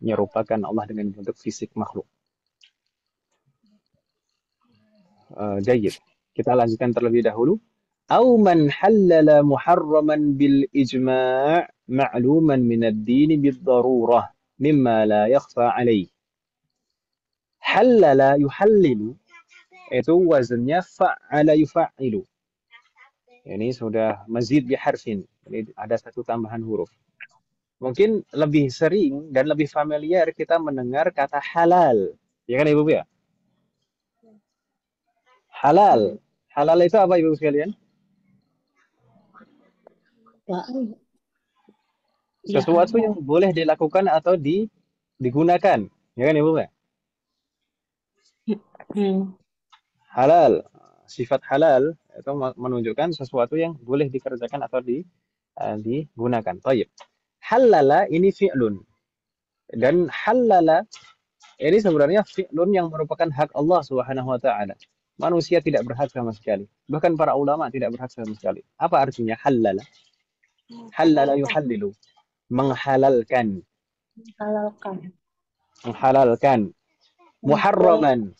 Speaker 1: menyerupakan Allah dengan bentuk fisik makhluk. Jayid. Kita lanjutkan terlebih dahulu. Au man halala muharraman bil ijma' ma'luman min ad-din bid darurah mimma la yakhfa alaih. Halala yuhallilu itu wazannya fa'ala yufa'ilu. Ini sudah mazid biharfin. Ini ada satu tambahan huruf. Mungkin lebih sering dan lebih familiar kita mendengar kata halal. Ya kan Ibu ya? Halal. Halal itu apa Ibu sekalian? Sesuatu yang boleh dilakukan atau digunakan. Ya kan Ibu ya? Halal. Sifat halal itu menunjukkan sesuatu yang boleh dikerjakan atau digunakan. Baik. Halala ini fi'lun. Dan halala ini sebenarnya fi'lun yang merupakan hak Allah Subhanahu wa taala. Manusia tidak berhak sama sekali. Bahkan para ulama tidak berhak sama sekali. Apa artinya halala? Halala yuhallilu. Menghalalkan.
Speaker 2: Menghalalkan.
Speaker 1: menghalalkan. Muharraman,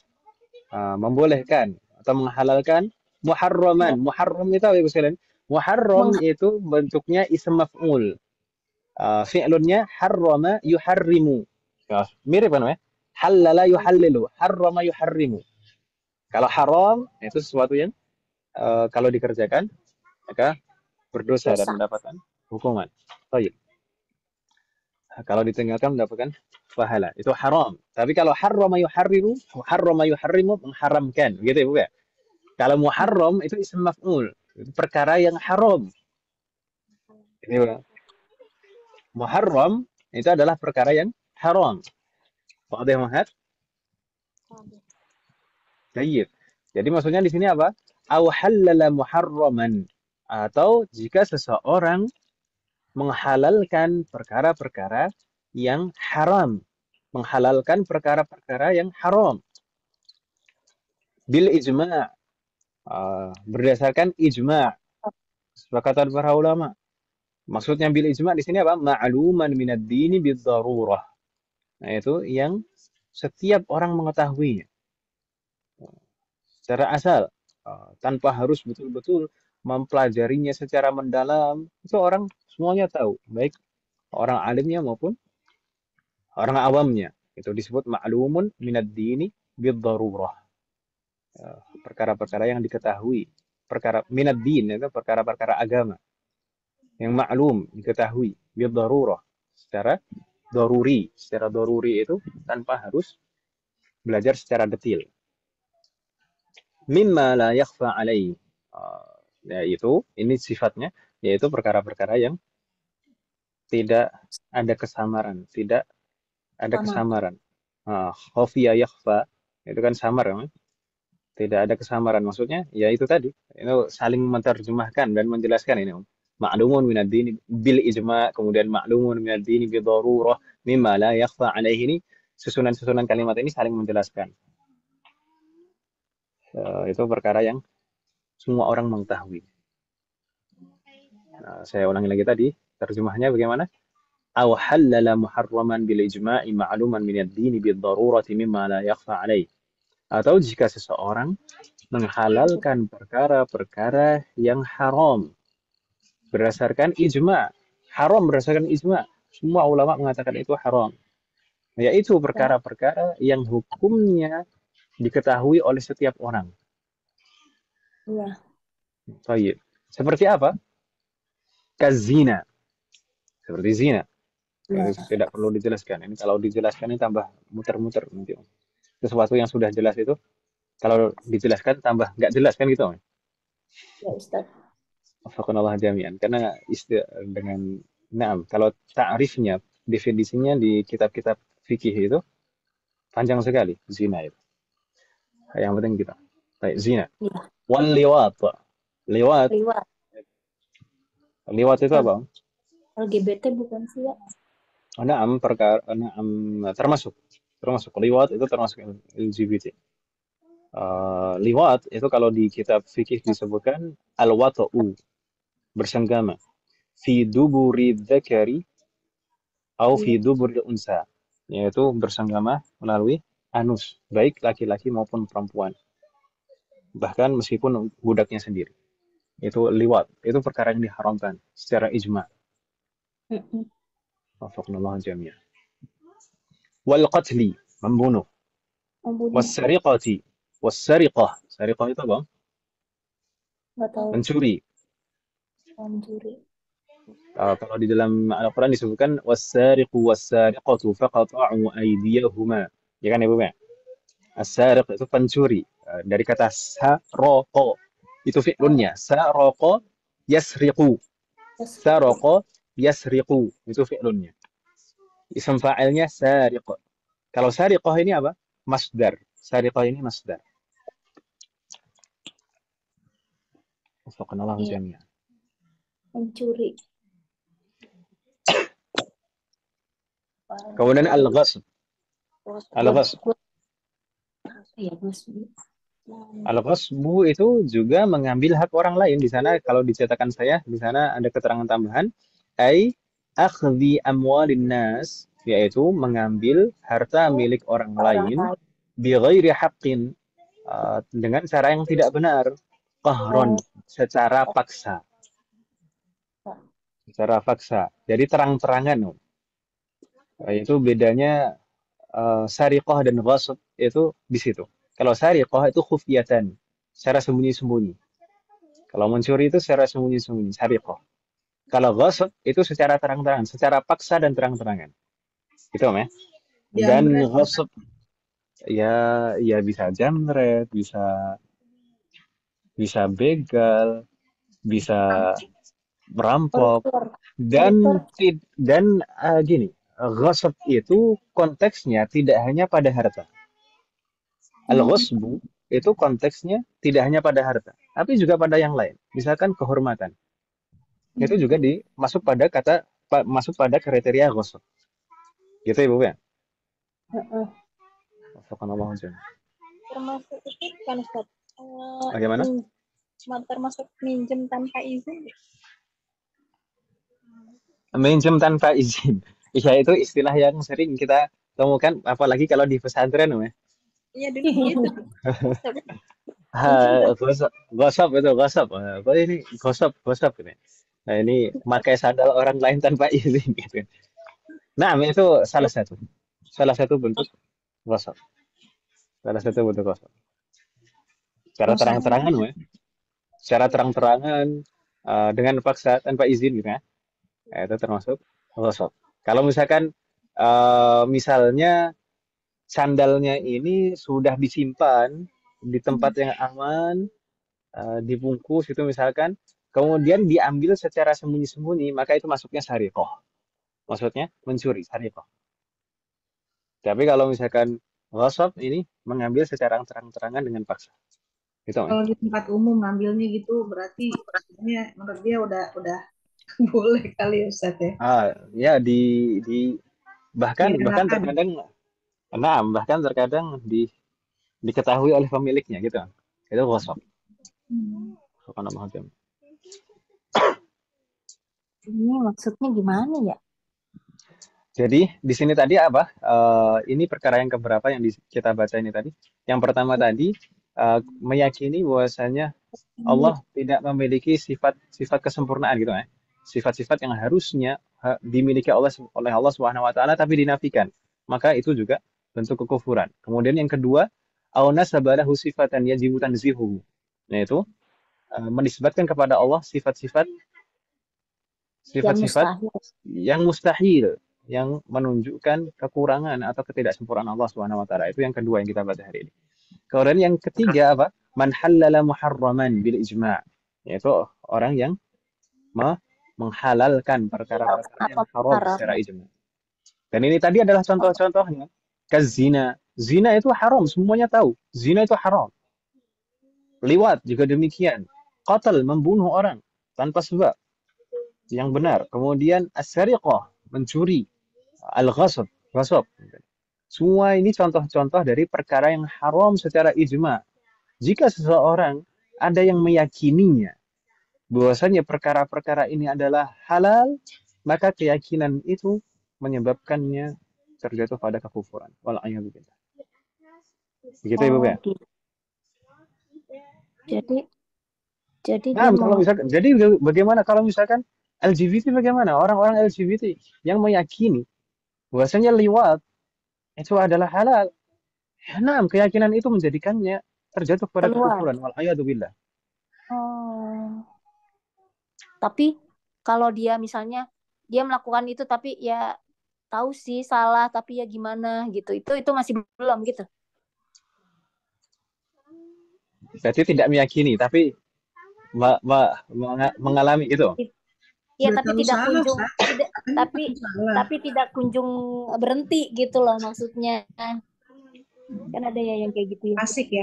Speaker 1: membolehkan atau menghalalkan. Muharraman, muharram itu apa Ibu sekalian? Muharram
Speaker 2: Meng-
Speaker 1: itu bentuknya ism maf'ul. Fi'lunnya harrama yuharrimu. Ya, mirip kan ya? Halala yuhallilu, harrama yuharrimu. Kalau haram itu sesuatu yang kalau dikerjakan maka berdosa dan
Speaker 2: dosa.
Speaker 1: mendapatkan hukuman. Baik. Kalau ditinggalkan mendapatkan pahala. Itu haram. Tapi kalau harrama yuharrimu mengharamkan. Begitu ya, Bu ya? Kalau muharram itu ism maf'ul. Itu perkara yang haram. Ini Bu. Muharram itu adalah perkara yang haram. Wadih Mahat? Baik. Jadi maksudnya di sini apa? Aw halala muharraman. Atau jika seseorang menghalalkan perkara-perkara yang haram. Menghalalkan perkara-perkara yang haram. Bil ijma'. Berdasarkan ijma'. Kesepakatan para ulama. Maksudnya bil ijma' di sini apa? Ma'luman minad dini bid darurah. Nah, itu yang setiap orang mengetahuinya secara asal, tanpa harus betul-betul mempelajarinya secara mendalam. Itu orang semuanya tahu, baik orang alimnya maupun orang awamnya. Itu disebut ma'lumun minad dini bid darurah. Perkara-perkara yang diketahui, perkara minad din itu perkara-perkara agama yang maklum diketahui bid darurah secara daruri. Secara daruri itu tanpa harus belajar secara detail. Mimma la yakhfa alaih. Yaitu, ini sifatnya, yaitu perkara-perkara yang tidak ada kesamaran. Tidak ada
Speaker 2: Sama.
Speaker 1: kesamaran. Khafiya yakhfa, itu kan samar. Ya? Tidak ada kesamaran. Maksudnya, ya itu tadi. Itu saling menerjemahkan dan menjelaskan ini. Ma'lumun minad dini bil ijma', kemudian ma'lumun minad dini bi darurah, mimma la yakhfa alaih. Ini susunan-susunan kalimat ini saling menjelaskan. Itu perkara yang semua orang mengetahui. Saya ulangi lagi tadi, terjemahnya bagaimana? Aw halala muharraman bil ijma'i ma'luman min ad-din bid darurati mimma la yakhfa alaih. Atau jika seseorang menghalalkan perkara-perkara yang haram berdasarkan ijma'. Haram berdasarkan ijma'. Semua ulama mengatakan itu haram. Yaitu perkara-perkara yang hukumnya diketahui oleh setiap orang.
Speaker 2: Iya.
Speaker 1: Baik. Seperti apa? Kazina. Seperti zina.
Speaker 2: Iya.
Speaker 1: Tidak perlu dijelaskan. Ini kalau dijelaskan ini tambah muter-muter nanti. Sesuatu yang sudah jelas itu kalau dijelaskan tambah nggak jelas kan gitu.
Speaker 2: Ya Ustaz.
Speaker 1: Wafakunallah jami'an. Karena dengan kalau ta'rifnya, definisinya di kitab-kitab fikih itu panjang sekali zina itu. Yang penting kita. Baik, zina.
Speaker 2: Iya.
Speaker 1: Wal liwat. Liwat. Liwat itu apa?
Speaker 2: LGBT bukan sih ya?
Speaker 1: Termasuk liwat itu termasuk LGBT. Liwat itu kalau di kitab fikih disebutkan al-wata'u, bersenggama, fi duburi dzakari atau fi duburi unsa, yaitu bersenggama melalui anus, baik laki-laki maupun perempuan, bahkan meskipun budaknya sendiri. Itu liwat, itu perkara yang diharamkan secara ijma'. Wafaqnallahu jami'an. Wal qatli, membunuh. Wassariqati, wassariqah. Sariqah itu apa?
Speaker 2: Nggak tahu.
Speaker 1: Mencuri. Kalau di dalam Al-Quran disebutkan wassariqu wassariqatu faqata'u aydiyahuma. Ya kan Ibu ya? As-sariq itu pencuri. Dari kata sarqa. Itu fi'lunnya. Sarqa yasriqu. Sarqa yasriqu. Itu fi'lunnya. Ism fa'ilnya sariq. Kalau sariqah ini apa? Masdar. Sariqah ini masdar. Wafaqnallahu jami'an.
Speaker 2: Mencuri.
Speaker 1: Kemudian al-ghasb. Al-ghasb. Al-ghasbu itu juga mengambil hak orang lain. Di sana kalau dicetakan saya, di sana ada keterangan tambahan. Ai akhdhi amwalin nas yaitu mengambil harta milik orang lain bighairi haqqin, dengan cara yang tidak benar, qahron, secara paksa, jadi terang-terangan. Itu bedanya sariqah dan ghasab itu di situ. Kalau sariqah itu khufyatan, secara sembunyi-sembunyi. Kalau mencuri itu secara sembunyi-sembunyi, sariqah. Kalau ghasab itu secara terang-terangan, secara paksa dan terang-terangan. Gitu, Om ya. Dan
Speaker 3: Jamret.
Speaker 1: ghasab ya bisa jamret, bisa begal, bisa merampok, dan gini, ghasab itu konteksnya tidak hanya pada harta. Al-ghasbu itu konteksnya tidak hanya pada harta, tapi juga pada yang lain. Misalkan kehormatan. Itu juga masuk pada kriteria ghasab. Gitu Ibu ya? Subhanallah.
Speaker 4: Termasuk itu kan Ustaz.
Speaker 1: Bagaimana?
Speaker 4: Termasuk minjem tanpa izin.
Speaker 1: Minjem tanpa izin. Ya itu istilah yang sering kita temukan, apalagi kalau di pesantren, ya.
Speaker 4: Iya dulu gitu.
Speaker 1: Gosop itu gosop. Apa ini gosop ini. Nah ini pakai sandal orang lain tanpa izin gitu. Nah itu salah satu bentuk gosop. Salah satu bentuk gosop. Secara terang-terangan, ya. Secara terang-terangan dengan paksa tanpa izin gitu ya. Itu termasuk gosop. Kalau misalkan misalnya sandalnya ini sudah disimpan di tempat yang aman, dibungkus itu misalkan, kemudian diambil secara sembunyi-sembunyi, maka itu masuknya sariqah. Maksudnya mencuri, sariqah. Tapi kalau misalkan ghasab ini mengambil secara terang-terangan dengan paksa. Gitu,
Speaker 3: Kalau di tempat umum ngambilnya gitu berarti sebenarnya menurut dia udah boleh kali ya Ustaz ya.
Speaker 1: Ya bahkan terkadang diketahui oleh pemiliknya gitu. Itu ghasab. Subhanallah.
Speaker 2: Ini maksudnya gimana ya?
Speaker 1: Jadi di sini tadi apa? Ini perkara yang keberapa yang kita baca ini tadi? Yang pertama tadi meyakini bahwasanya Allah tidak memiliki sifat kesempurnaan gitu ya. Sifat-sifat yang harusnya dimiliki oleh Allah Subhanahu wa taala tapi dinafikan. Maka itu juga bentuk kekufuran. Kemudian yang kedua, au nasabalahu sifatan yajibu tanzihuhu. Yaitu menisbatkan kepada Allah sifat-sifat yang mustahil, yang menunjukkan kekurangan atau ketidaksempurnaan Allah Subhanahu wa taala. Itu yang kedua yang kita baca hari ini. Kemudian yang ketiga apa? Man halala muharraman bil ijma', yaitu orang yang menghalalkan perkara-perkara yang haram secara ijma'. Dan ini tadi adalah contoh-contohnya. Kazina. Zina itu haram, semuanya tahu. Zina itu haram. Liwat juga demikian. Qatl, membunuh orang tanpa sebab yang benar. Kemudian as-sariqah, mencuri. Al-ghasab, ghasab. Semua ini contoh-contoh dari perkara yang haram secara ijma'. Jika seseorang ada yang meyakininya bahwasanya perkara-perkara ini adalah halal, maka keyakinan itu menyebabkannya terjatuh pada kekufuran. Wal'iyadzubillah. Begitu Ibu ya?
Speaker 2: Jadi
Speaker 1: jadi bagaimana kalau misalkan LGBT, bagaimana orang-orang LGBT yang meyakini bahwasanya liwat itu adalah halal? Nah, keyakinan itu menjadikannya terjatuh pada kekufuran. Wal'iyadzubillah.
Speaker 2: Tapi kalau dia misalnya dia melakukan itu tapi ya tahu sih salah tapi ya gimana gitu, itu masih belum gitu.
Speaker 1: Berarti tidak meyakini tapi mengalami itu.
Speaker 2: Ya tapi tidak kunjung berhenti gitu loh maksudnya. Kan ada ya yang kayak gitu ya.
Speaker 1: Fasik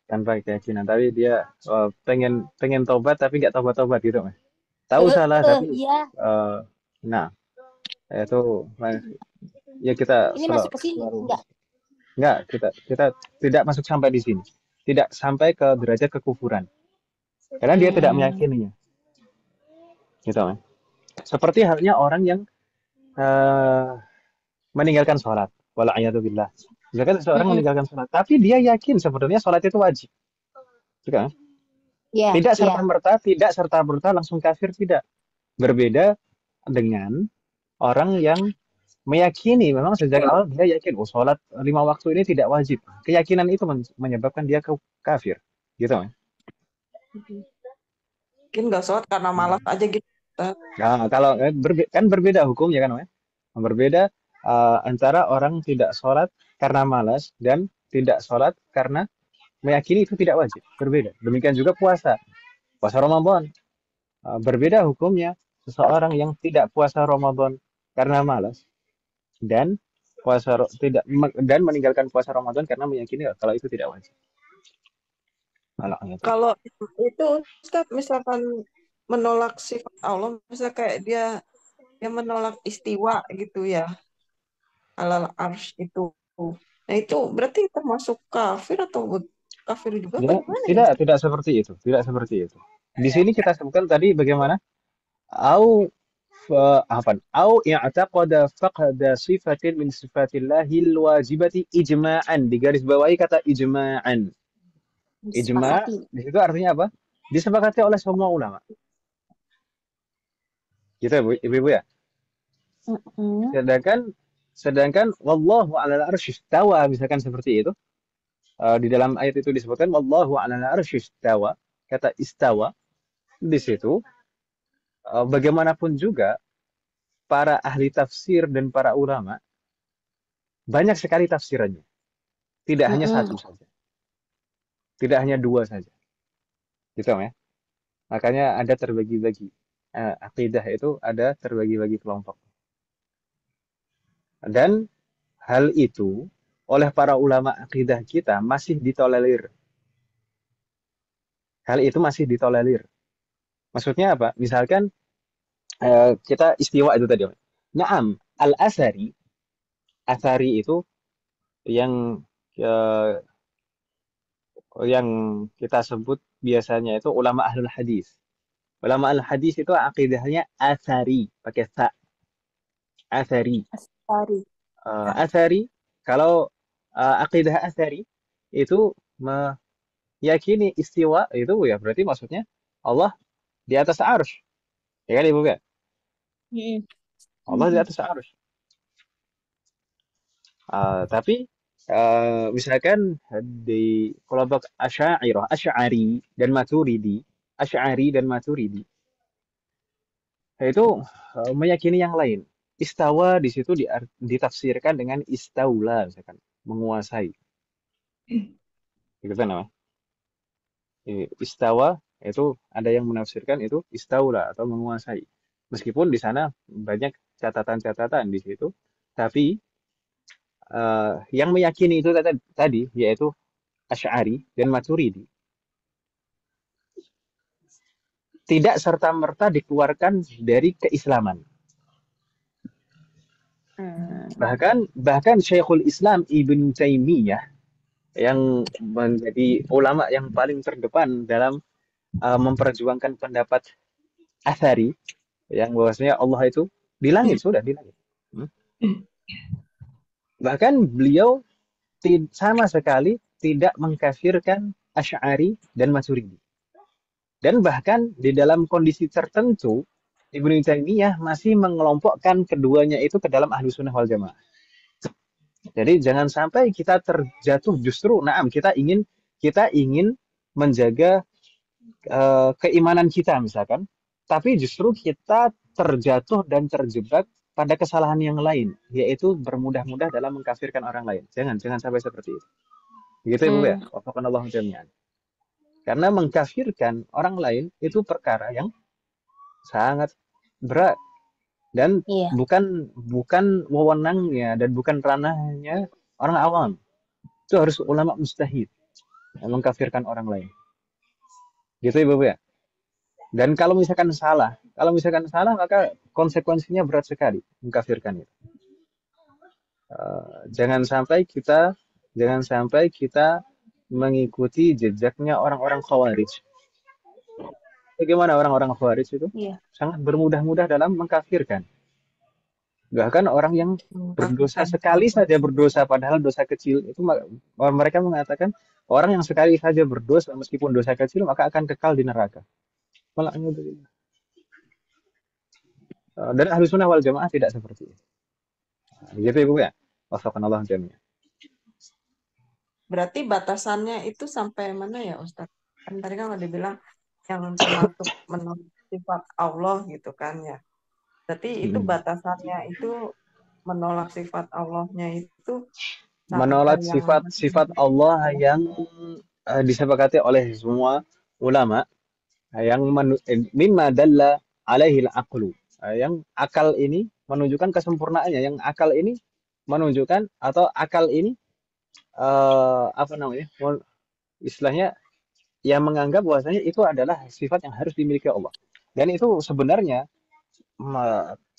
Speaker 1: tanpa keyakinan, tapi dia pengen tobat tapi nggak tobat gitu, Mas. Tahu salah tapi nah itu ya kita
Speaker 2: ini masuk ke sini
Speaker 1: enggak, kita tidak masuk sampai di sini, tidak sampai ke derajat kekufuran karena dia tidak meyakininya. Gitu kan. Seperti halnya orang yang eh, meninggalkan sholat. Wala'iyatubillah. Misalkan seseorang
Speaker 2: Mm-mm.
Speaker 1: meninggalkan sholat, tapi dia yakin sebenarnya sholat itu wajib. Gitu kan.
Speaker 2: Iya,
Speaker 1: Tidak
Speaker 2: iya.
Speaker 1: serta-merta langsung kafir, tidak. Berbeda dengan orang yang meyakini memang sejak awal dia yakin oh sholat 5 waktu ini tidak wajib. Keyakinan itu menyebabkan dia kafir. Gitu kan.
Speaker 5: Mungkin nggak sholat karena malas aja gitu. Ustaz.
Speaker 1: Nah, kalau kan berbeda hukumnya kan, Wei? Berbeda antara orang tidak sholat karena malas dan tidak sholat karena meyakini itu tidak wajib. Berbeda. Demikian juga puasa. Puasa Ramadan. Berbeda hukumnya seseorang yang tidak puasa Ramadan karena malas dan tidak dan meninggalkan puasa Ramadan karena meyakini kalau itu tidak wajib. Itu.
Speaker 5: Kalau itu Ustaz misalkan menolak sifat Allah, misalnya kayak dia menolak istiwa gitu ya, alal arsh itu. Nah itu berarti termasuk kafir atau kafir juga
Speaker 1: Ya,
Speaker 5: bagaimana ya
Speaker 1: tidak
Speaker 5: Ustaz?
Speaker 1: tidak seperti itu, tidak seperti itu. Di sini kita sebutkan tadi bagaimana au أو اعتقد فقد صفة من صفات الله الواجبة إجماعا di garis bawahi kata ijma'an. Ijma'
Speaker 2: Disepakati.
Speaker 1: di situ artinya apa? Disepakati oleh semua ulama. Gitu ya, Bu, Ibu ya.
Speaker 2: Mm-mm.
Speaker 1: Sedangkan wallahu 'alal arsy istawa misalkan seperti itu. Di dalam ayat itu disebutkan wallahu 'alal arsy istawa. Kata istawa di situ bagaimanapun juga para ahli tafsir dan para ulama banyak sekali tafsirannya. Tidak hanya
Speaker 2: Mm-mm.
Speaker 1: satu saja. Tidak hanya dua saja. Gitu ya. Makanya ada terbagi-bagi. Akidah itu ada terbagi-bagi kelompok. Dan hal itu oleh para ulama akidah kita masih ditolerir. Hal itu masih ditolerir. Maksudnya apa? Misalkan kita istiwa itu tadi. Naam, Asari itu yang eh, yang kita sebut biasanya itu ulama ahlul hadis. Ulama ahlul hadis itu akidahnya asari, pakai sa, asari.
Speaker 2: Astari.
Speaker 1: Asari, kalau akidah asari itu meyakini istiwa itu ya berarti maksudnya Allah di atas arus. Ya kan Ibu kan?
Speaker 2: Mm-mm.
Speaker 1: Allah di atas arus. Tapi misalkan di kelompok Asy'ari dan Maturidi itu meyakini yang lain. Istawa di situ ditafsirkan dengan istaula misalkan menguasai. Gitu kan namanya. Istawa itu ada yang menafsirkan itu istaula atau menguasai. Meskipun di sana banyak catatan-catatan di situ, tapi yang meyakini itu tadi yaitu Asy'ari dan Maturidi tidak serta-merta dikeluarkan dari keislaman. Bahkan Syekhul Islam Ibnu Taimiyah yang menjadi ulama yang paling terdepan dalam memperjuangkan pendapat Athari yang bahwasanya Allah itu di langit, sudah di langit. Bahkan beliau sama sekali tidak mengkafirkan Asy'ari dan Maturidi. Dan bahkan di dalam kondisi tertentu Ibnu Taimiyah masih mengelompokkan keduanya itu ke dalam ahlu sunnah wal jamaah. Jadi jangan sampai kita terjatuh justru, kita ingin menjaga keimanan kita misalkan, tapi justru kita terjatuh dan terjebak pada kesalahan yang lain, yaitu bermudah-mudah dalam mengkafirkan orang lain. Jangan sampai seperti itu. Begitu Ibu ya. Wafaqanallahu jami'an. Karena mengkafirkan orang lain itu perkara yang sangat berat dan bukan wewenangnya dan bukan ranahnya orang awam. Itu harus ulama mujtahid yang mengkafirkan orang lain. Gitu Ibu ya. Dan kalau misalkan salah maka konsekuensinya berat sekali mengkafirkan itu. Jangan sampai kita mengikuti jejaknya orang-orang Khawarij. Bagaimana orang-orang Khawarij itu
Speaker 3: Iya.
Speaker 1: sangat bermudah-mudah dalam mengkafirkan. Bahkan orang yang berdosa sekali saja berdosa padahal dosa kecil itu mereka mengatakan orang yang sekali saja berdosa meskipun dosa kecil maka akan kekal di neraka. Wala'niyadzubillah. Dan ahlu sunnah wal jamaah tidak seperti itu. Gitu Ibu ya. Wafakanallah jami'an.
Speaker 5: Berarti batasannya itu sampai mana ya Ustadz? Kan tadi kan udah bilang yang termasuk menolak sifat Allah gitu kan ya. Berarti itu batasannya itu menolak sifat Allahnya itu
Speaker 1: Menolak
Speaker 5: sampai yang mana?
Speaker 1: sifat Allah yang disepakati oleh semua ulama yang mimma dalla alaihi al-aqlu. Yang akal ini menunjukkan kesempurnaannya, yang akal ini menunjukkan atau akal ini apa namanya? Istilahnya yang menganggap bahwasanya itu adalah sifat yang harus dimiliki Allah. Dan itu sebenarnya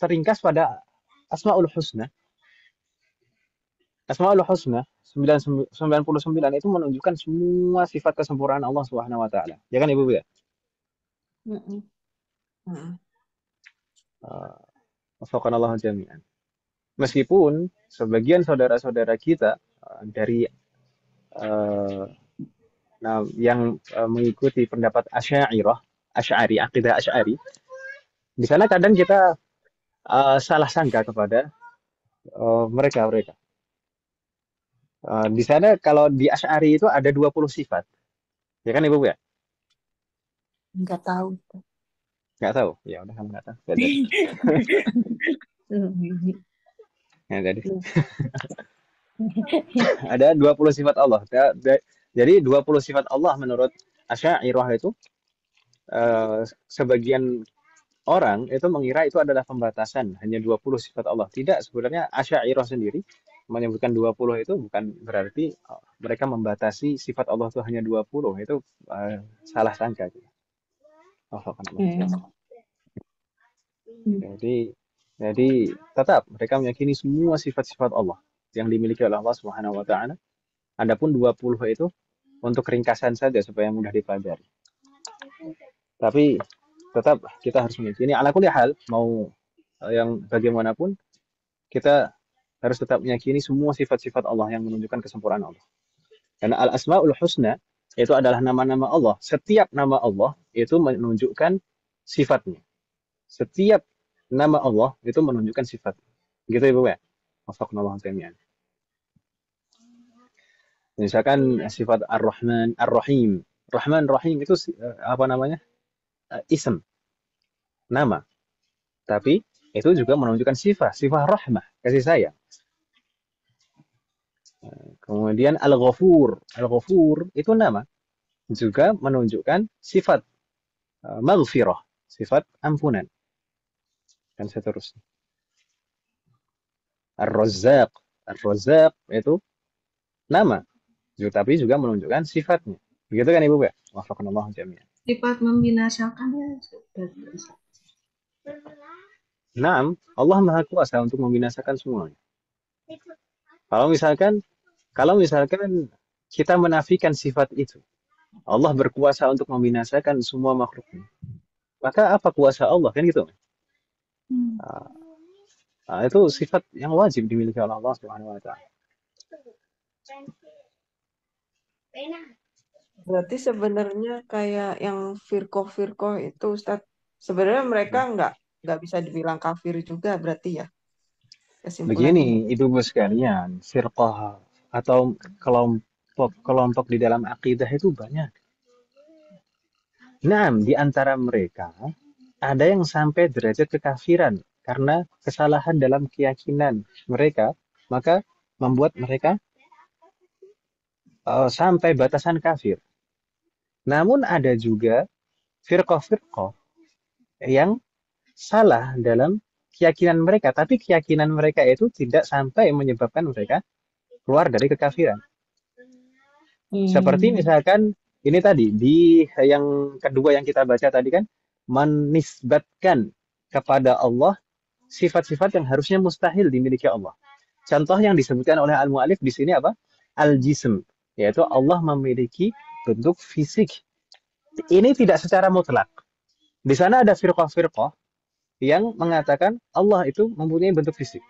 Speaker 1: teringkas pada Asmaul Husna. Asmaul Husna 99 itu menunjukkan semua sifat kesempurnaan Allah Subhanahu wa taala. Ya kan Ibu ya? Wafakanallahu jami'an. Meskipun sebagian saudara-saudara kita dari yang mengikuti pendapat Asy'ari, akidah Asy'ari, di sana kadang kita salah sangka kepada mereka. Di sana kalau di Asy'ari itu ada 20 sifat. Ya kan Ibu ya?
Speaker 3: Nggak tahu.
Speaker 1: Nggak tahu. Ya udah kamu nggak tahu. Nggak jadi. Nggak jadi. Ada 20 sifat Allah. Jadi 20 sifat Allah menurut Asy'ariyah itu sebagian orang itu mengira itu adalah pembatasan hanya 20 sifat Allah. Tidak, sebenarnya Asy'ariyah sendiri menyebutkan 20 itu bukan berarti mereka membatasi sifat Allah itu hanya 20. Itu salah sangka. Jadi tetap mereka meyakini semua sifat-sifat Allah yang dimiliki oleh Allah Subhanahu wa taala. Adapun 20 itu untuk ringkasan saja supaya mudah dipelajari. Tapi tetap kita harus meyakini ala kulli hal mau yang bagaimanapun kita harus tetap meyakini semua sifat-sifat Allah yang menunjukkan kesempurnaan Allah. Karena al-asmaul husna itu adalah nama-nama Allah. Setiap nama Allah itu menunjukkan sifatnya. Setiap nama Allah itu menunjukkan sifat. Gitu Ibu ya? Wafaqnallahu jami'an. Misalkan sifat Ar-Rahman, Ar-Rahim. Rahman, Rahim itu apa namanya? Ism. Nama. Tapi itu juga menunjukkan sifat rahmah, kasih sayang. Kemudian Al-Ghafur. Al-Ghafur itu nama. Juga menunjukkan sifat maghfirah, sifat ampunan. Dan seterusnya. Ar-Razzaq. Ar-Razzaq itu nama. Tapi juga menunjukkan sifatnya. Begitu kan Ibu ya? Wafaqnallahu jami'an.
Speaker 3: Sifat membinasakan ya.
Speaker 1: Naam, Allah Maha Kuasa untuk membinasakan semuanya. Kalau misalkan kita menafikan sifat itu, Allah berkuasa untuk membinasakan semua makhluknya. Maka apa kuasa Allah kan gitu? Itu sifat yang wajib dimiliki oleh Allah Subhanahu wa taala.
Speaker 5: Berarti sebenarnya kayak yang firqoh itu Ustadz, sebenarnya mereka nggak bisa dibilang kafir juga berarti ya?
Speaker 1: Begini, Ibu sekalian, firqah atau kelompok di dalam akidah itu banyak. Nah, di antara mereka ada yang sampai derajat kekafiran karena kesalahan dalam keyakinan mereka, maka membuat mereka sampai batasan kafir. Namun ada juga firqah-firqah yang salah dalam keyakinan mereka, tapi keyakinan mereka itu tidak sampai menyebabkan mereka keluar dari kekafiran. Seperti misalkan ini tadi di yang kedua yang kita baca tadi kan, menisbatkan kepada Allah sifat-sifat yang harusnya mustahil dimiliki Allah. Contoh yang disebutkan oleh al-mu'allif di sini apa? Al-jism, yaitu Allah memiliki bentuk fisik. Ini tidak secara mutlak. Di sana ada firqah-firqah yang mengatakan Allah itu mempunyai bentuk fisik.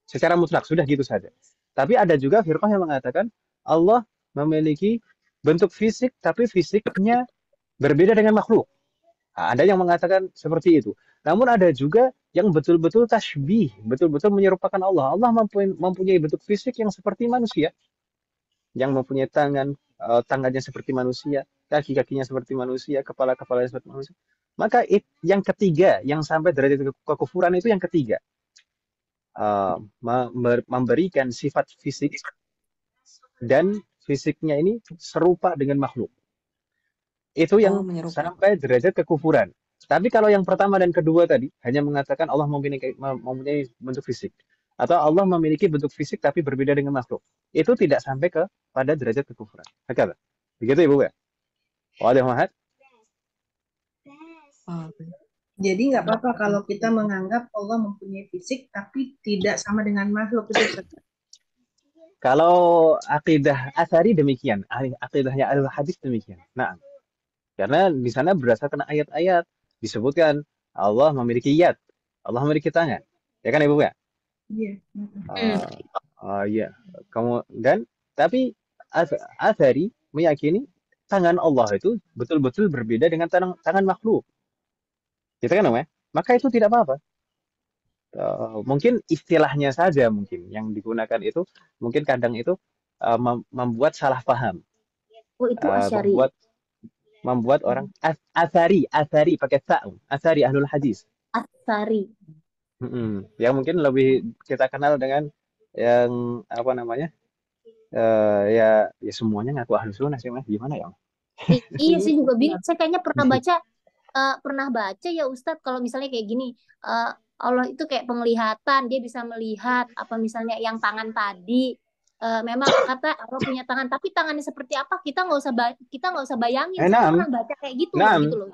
Speaker 1: Secara mutlak, sudah gitu saja. Tapi ada juga firqah yang mengatakan Allah memiliki bentuk fisik, tapi fisiknya berbeda dengan makhluk. Nah, ada yang mengatakan seperti itu. Namun ada juga yang betul-betul tasbih, betul-betul menyerupakan Allah. Allah mempunyai bentuk fisik yang seperti manusia, yang mempunyai tangannya seperti manusia, kaki-kakinya seperti manusia, kepala-kepalanya seperti manusia. Maka yang ketiga, yang sampai derajat kekufuran itu yang ketiga, memberikan sifat fisik dan fisiknya ini serupa dengan makhluk. Itu yang
Speaker 5: menyerupai.
Speaker 1: sampai derajat kekufuran. Tapi kalau yang pertama dan kedua tadi hanya mengatakan Allah mempunyai bentuk fisik atau Allah memiliki bentuk fisik tapi berbeda dengan makhluk, itu tidak sampai pada derajat kekufuran. Hakata. Begitu Ibu ya? Wadah Mahat?
Speaker 3: Jadi nggak apa-apa kalau kita menganggap Allah mempunyai fisik tapi tidak sama dengan makhluk itu. Ustaz.
Speaker 1: Kalau akidah Asy'ari demikian, akidahnya Al-Hadis demikian. Nah, karena di sana berdasarkan ayat-ayat disebutkan Allah memiliki yad, Allah memiliki tangan. Ya kan Ibu ya?
Speaker 3: Iya.
Speaker 1: Iya. Dan tapi Asy'ari meyakini tangan Allah itu betul-betul berbeda dengan tangan makhluk. Gitu kan namanya? Maka itu tidak apa-apa. Mungkin istilahnya saja mungkin yang digunakan itu mungkin kadang itu membuat salah paham.
Speaker 2: Oh, itu Asy'ari.
Speaker 1: Membuat orang Asy'ari pakai ta, Asy'ari ahlul hadis.
Speaker 2: Asy'ari.
Speaker 1: Yang mungkin lebih kita kenal dengan yang apa namanya? Ya semuanya ngaku ahlus sunnah sih Mas. Gimana ya?
Speaker 2: Iya sih juga bingung. Saya kayaknya pernah baca ya Ustadz kalau misalnya kayak gini, Allah itu kayak penglihatan, dia bisa melihat apa misalnya yang tangan tadi. Memang kata Allah punya tangan, tapi tangannya seperti apa kita nggak usah bayangin. Saya pernah baca kayak gitu loh.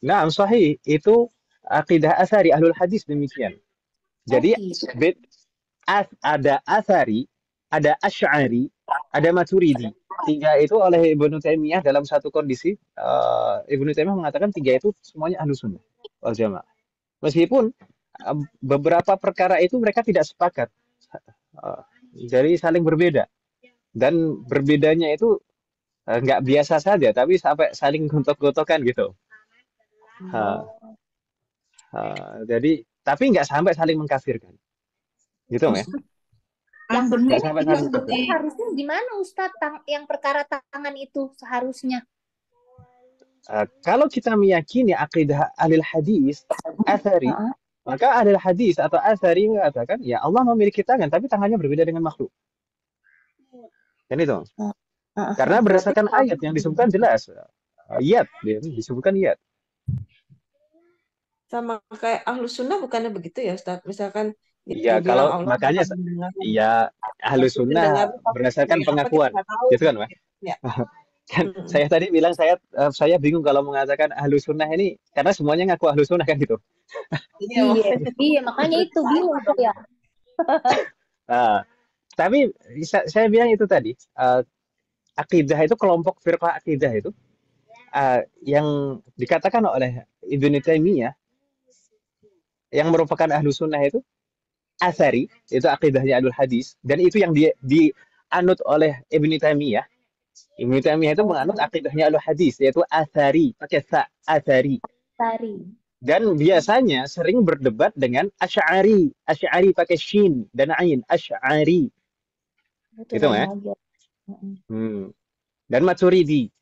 Speaker 1: Nah, sahih itu akidah Asy'ari ahlul hadis demikian. Jadi ada Asy'ari, ada Asy'ari, ada Maturidi. Tiga itu oleh Ibnu Taimiyah dalam satu kondisi, Ibnu Taimiyah mengatakan tiga itu semuanya ahlus sunnah wal jamaah. Meskipun beberapa perkara itu mereka tidak sepakat, jadi saling berbeda. Dan berbedanya itu nggak biasa saja, tapi sampai saling gontok-gontokan gitu. Jadi, tapi nggak sampai saling mengkafirkan. Gitu ya?
Speaker 2: Yang benar
Speaker 3: seperti
Speaker 2: harusnya gimana Ustadz yang perkara tangan itu seharusnya?
Speaker 1: Kalau kita meyakini akidah ahli hadis Asy'ari, maka ahli hadis atau Asy'ari mengatakan ya Allah memiliki tangan tapi tangannya berbeda dengan makhluk. Kan itu? Karena berdasarkan ayat yang disebutkan jelas, yad, disebutkan yad.
Speaker 5: Sama kayak ahlus sunnah bukannya begitu ya Ustaz? Misalkan
Speaker 1: Iya, kalau makanya ya ahlus sunnah berdasarkan pengakuan, gitu kan, Mas?
Speaker 5: Ya.
Speaker 1: Kan saya tadi bilang saya bingung kalau mengatakan ahlus sunnah ini karena semuanya ngaku ahlus sunnah kan gitu.
Speaker 2: Iya, makanya itu bingung tuh ya.
Speaker 1: Tapi saya bilang itu tadi, akidah itu kelompok firqah akidah itu yang dikatakan oleh Ibnu Taimiyah yang merupakan ahlu sunnah itu Asy'ari, itu akidahnya ahlul hadis, dan itu yang dianut oleh Ibnu Taimiyah. Ibnu Taimiyah itu menganut akidahnya ahlul hadis, yaitu Asy'ari, pakai sa, Asy'ari. Dan biasanya sering berdebat dengan Asy'ari, Asy'ari pakai shin dan ain, Asy'ari. Gitu ya. Dan Maturidi.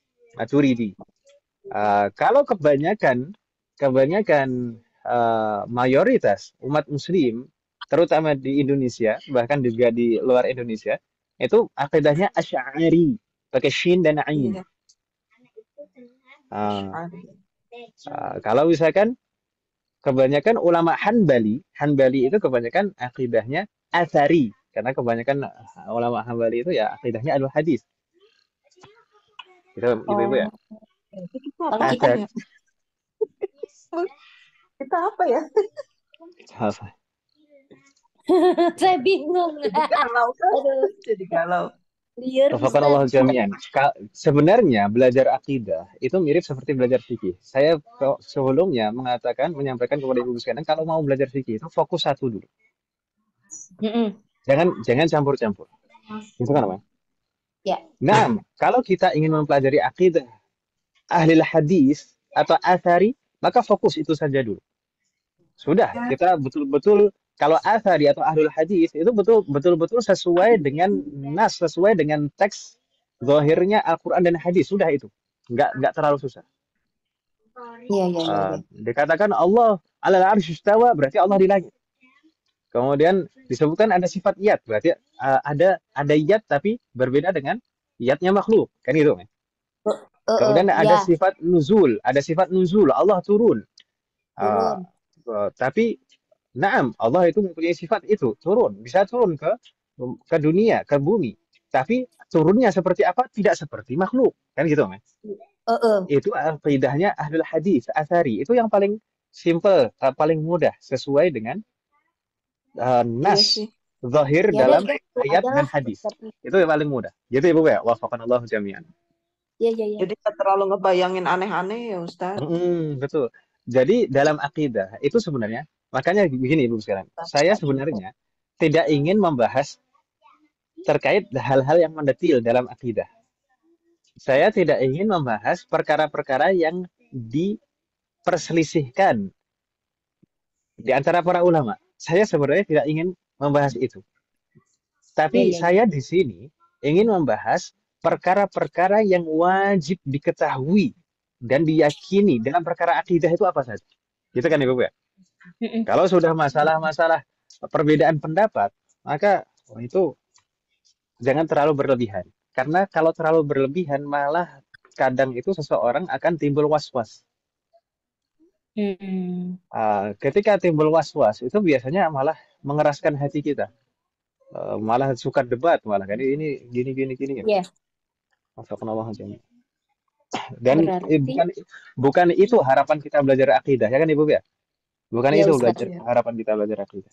Speaker 1: Kalau kebanyakan mayoritas umat muslim terutama di Indonesia bahkan juga di luar Indonesia itu akidahnya Asy'ari pakai shin dan ain. Kalau misalkan kebanyakan ulama Hanbali itu kebanyakan akidahnya Asy'ari karena kebanyakan ulama Hanbali itu ya akidahnya ahlul hadis. Itu Ibu ya.
Speaker 5: Kita apa ya?
Speaker 1: Apa?
Speaker 2: Saya bingung.
Speaker 5: Jadi galau.
Speaker 2: Clear,
Speaker 1: Wafaqanallahu
Speaker 2: Ustadz.
Speaker 1: jami'an. Sebenarnya belajar akidah itu mirip seperti belajar fikih. Saya sebelumnya menyampaikan kepada ibu sekalian, kalau mau belajar fikih itu fokus satu dulu.
Speaker 2: Mm-mm.
Speaker 1: Jangan campur-campur. Itu kan namanya.
Speaker 2: Ya.
Speaker 1: Nah, kalau kita ingin mempelajari akidah ahli hadis atau athari, maka fokus itu saja dulu. Sudah, kita betul-betul kalau athari atau ahlul hadis itu betul-betul sesuai dengan nas, sesuai dengan teks zahirnya Al-Quran dan hadis. Sudah itu. Nggak terlalu susah.
Speaker 2: Iya, iya, iya, iya.
Speaker 1: Dikatakan Allah alal arsy istawa, berarti Allah di langit. Kemudian disebutkan ada sifat yat, berarti ada yat tapi berbeda dengan yatnya makhluk. Kan itu, kan? Kemudian ada
Speaker 2: Ya,
Speaker 1: sifat nuzul, Allah turun.
Speaker 2: turun.
Speaker 1: Tapi naam, Allah itu mempunyai sifat itu, turun, bisa turun ke dunia, ke bumi. Tapi turunnya seperti apa? Tidak seperti makhluk. Kan gitu, kan? Itu aqidahnya ahlul hadis, athari. Itu yang paling simple, paling mudah, sesuai dengan
Speaker 5: Iya
Speaker 1: nas
Speaker 5: sih.
Speaker 1: zahir
Speaker 2: Ya
Speaker 1: dalam
Speaker 2: deh, itu
Speaker 1: ayat
Speaker 2: aja
Speaker 1: dan
Speaker 2: lah.
Speaker 1: hadis. Itu yang paling mudah. Gitu ya, Bu ya. Wafaqanallahu jami'an.
Speaker 2: Iya, iya, iya.
Speaker 5: Jadi nggak terlalu ngebayangin aneh-aneh ya Ustaz.
Speaker 1: Betul. Jadi dalam akidah itu sebenarnya, makanya begini Ibu sekalian, saya sebenarnya tidak ingin membahas terkait hal-hal yang mendetil dalam akidah. Saya tidak ingin membahas perkara-perkara yang diperselisihkan di antara para ulama. Saya sebenarnya tidak ingin membahas itu. Tapi
Speaker 2: Iya, iya.
Speaker 1: saya di sini ingin membahas perkara-perkara yang wajib diketahui dan diyakini dalam perkara akidah itu apa saja. Gitu kan Ibu ya?
Speaker 2: Mm-mm.
Speaker 1: Kalau sudah masalah-masalah perbedaan pendapat, maka itu jangan terlalu berlebihan. Karena kalau terlalu berlebihan malah kadang itu seseorang akan timbul was-was.
Speaker 2: Mm-mm.
Speaker 1: Ketika timbul was-was itu biasanya malah mengeraskan hati kita. Malah suka debat malah kan ini gini.
Speaker 2: Iya,
Speaker 1: Astagfirullah. Dan
Speaker 2: berarti
Speaker 1: bukan itu harapan kita belajar akidah ya kan Ibu ya? Bukan
Speaker 2: ya
Speaker 1: itu
Speaker 2: Ustadz.
Speaker 1: harapan kita belajar akidah.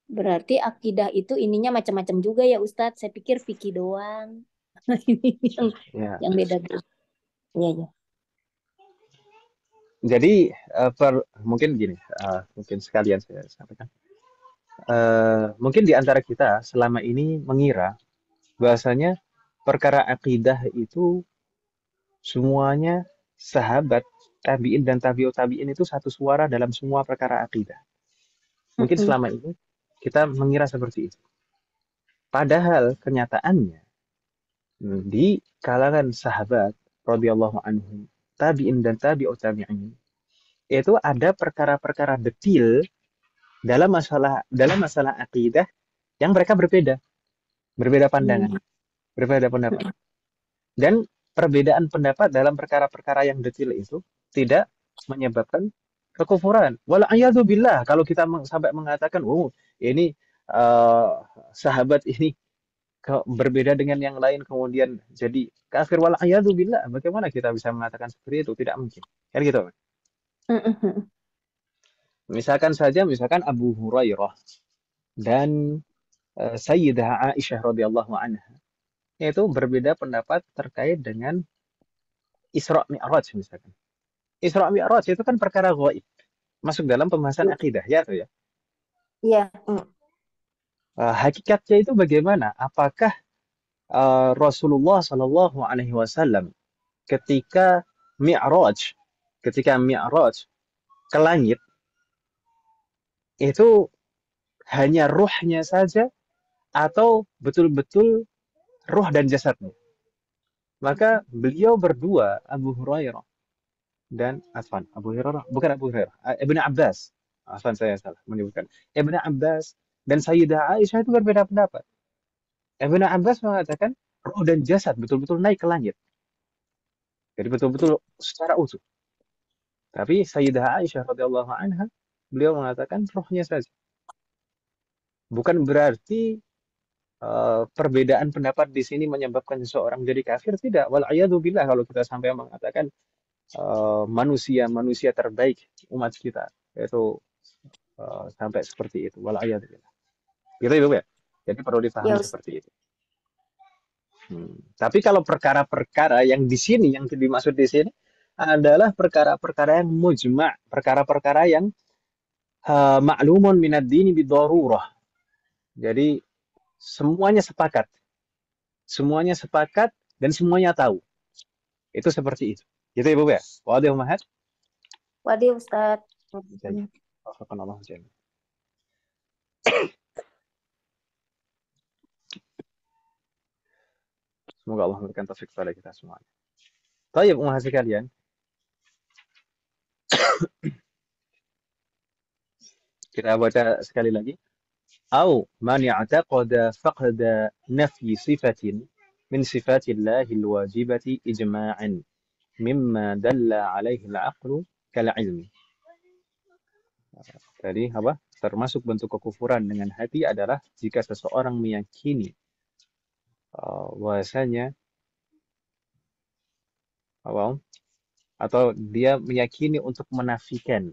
Speaker 2: Berarti akidah itu ininya macam-macam juga ya Ustadz. Saya pikir fikih doang. Ini
Speaker 1: Ya.
Speaker 2: yang beda. Iya, iya.
Speaker 1: Jadi mungkin gini, mungkin sekalian saya sampaikan. Mungkin di antara kita selama ini mengira bahasanya perkara akidah itu semuanya sahabat, tabi'in dan tabi'ut tabi'in itu satu suara dalam semua perkara akidah. Mungkin
Speaker 2: Mm-mm.
Speaker 1: selama ini kita mengira seperti itu. Padahal kenyataannya di kalangan sahabat radhiyallahu anhum, tabi'in dan tabi'ut tabi'in itu ada perkara-perkara detil dalam masalah akidah yang mereka berbeda pandangan, berbeda pendapat. Dan perbedaan pendapat dalam perkara-perkara yang detil itu tidak menyebabkan kekufuran. Billah kalau kita sampai mengatakan, oh ini sahabat ini berbeda dengan yang lain kemudian jadi kafir. Billah, bagaimana kita bisa mengatakan seperti itu? Tidak mungkin. Kan gitu.
Speaker 2: Mm-mm.
Speaker 1: Misalkan Abu Hurairah dan Sayyidah Aisyah radhiyallahu anha itu berbeda pendapat terkait dengan Isra Mi'raj misalkan. Isra Mi'raj itu kan perkara gaib, masuk dalam pembahasan akidah ya tuh ya.
Speaker 2: Iya.
Speaker 1: Hakikatnya itu bagaimana? Apakah Rasulullah Shallallahu Alaihi Wasallam ketika Mi'raj ke langit itu hanya ruhnya saja atau betul-betul ruh dan jasadnya? Maka beliau berdua, Abu Hurairah dan Abu Hurairah, bukan Abu Hurairah, Ibnu Abbas. Saya salah menyebutkan. Ibnu Abbas dan Sayyidah Aisyah itu berbeda pendapat. Ibnu Abbas mengatakan roh dan jasad betul-betul naik ke langit. Jadi betul-betul secara utuh. Tapi Sayyidah Aisyah radhiyallahu anha beliau mengatakan rohnya saja. Bukan berarti perbedaan pendapat di sini menyebabkan seseorang jadi kafir, tidak. Billah kalau kita sampai mengatakan manusia terbaik umat kita itu sampai seperti itu. Billah. Gitu Ibu ya. Jadi perlu
Speaker 6: Ya,
Speaker 1: dipahami
Speaker 6: Ustaz.
Speaker 1: seperti itu. Tapi kalau perkara-perkara yang di sini, yang dimaksud di sini adalah perkara-perkara yang mujma', perkara-perkara yang ma'lumun minad dini bidarurah. Jadi semuanya sepakat dan semuanya tahu. Itu seperti itu. Gitu Ibu ya. Wadih Mahat.
Speaker 6: Wadih Ustaz.
Speaker 1: Jadi, Alhamdulillah. Semoga Allah memberikan taufik kepada kita semua. Baik, Ummah sekalian. Kita baca sekali lagi. Au man i'taqada faqda nafyi sifatin min sifatillah alwajibati ijma'an mimma dalla alaihi al-aqlu kal ilmi. Tadi apa? Termasuk bentuk kekufuran dengan hati adalah jika seseorang meyakini bahwasanya atau dia meyakini untuk menafikan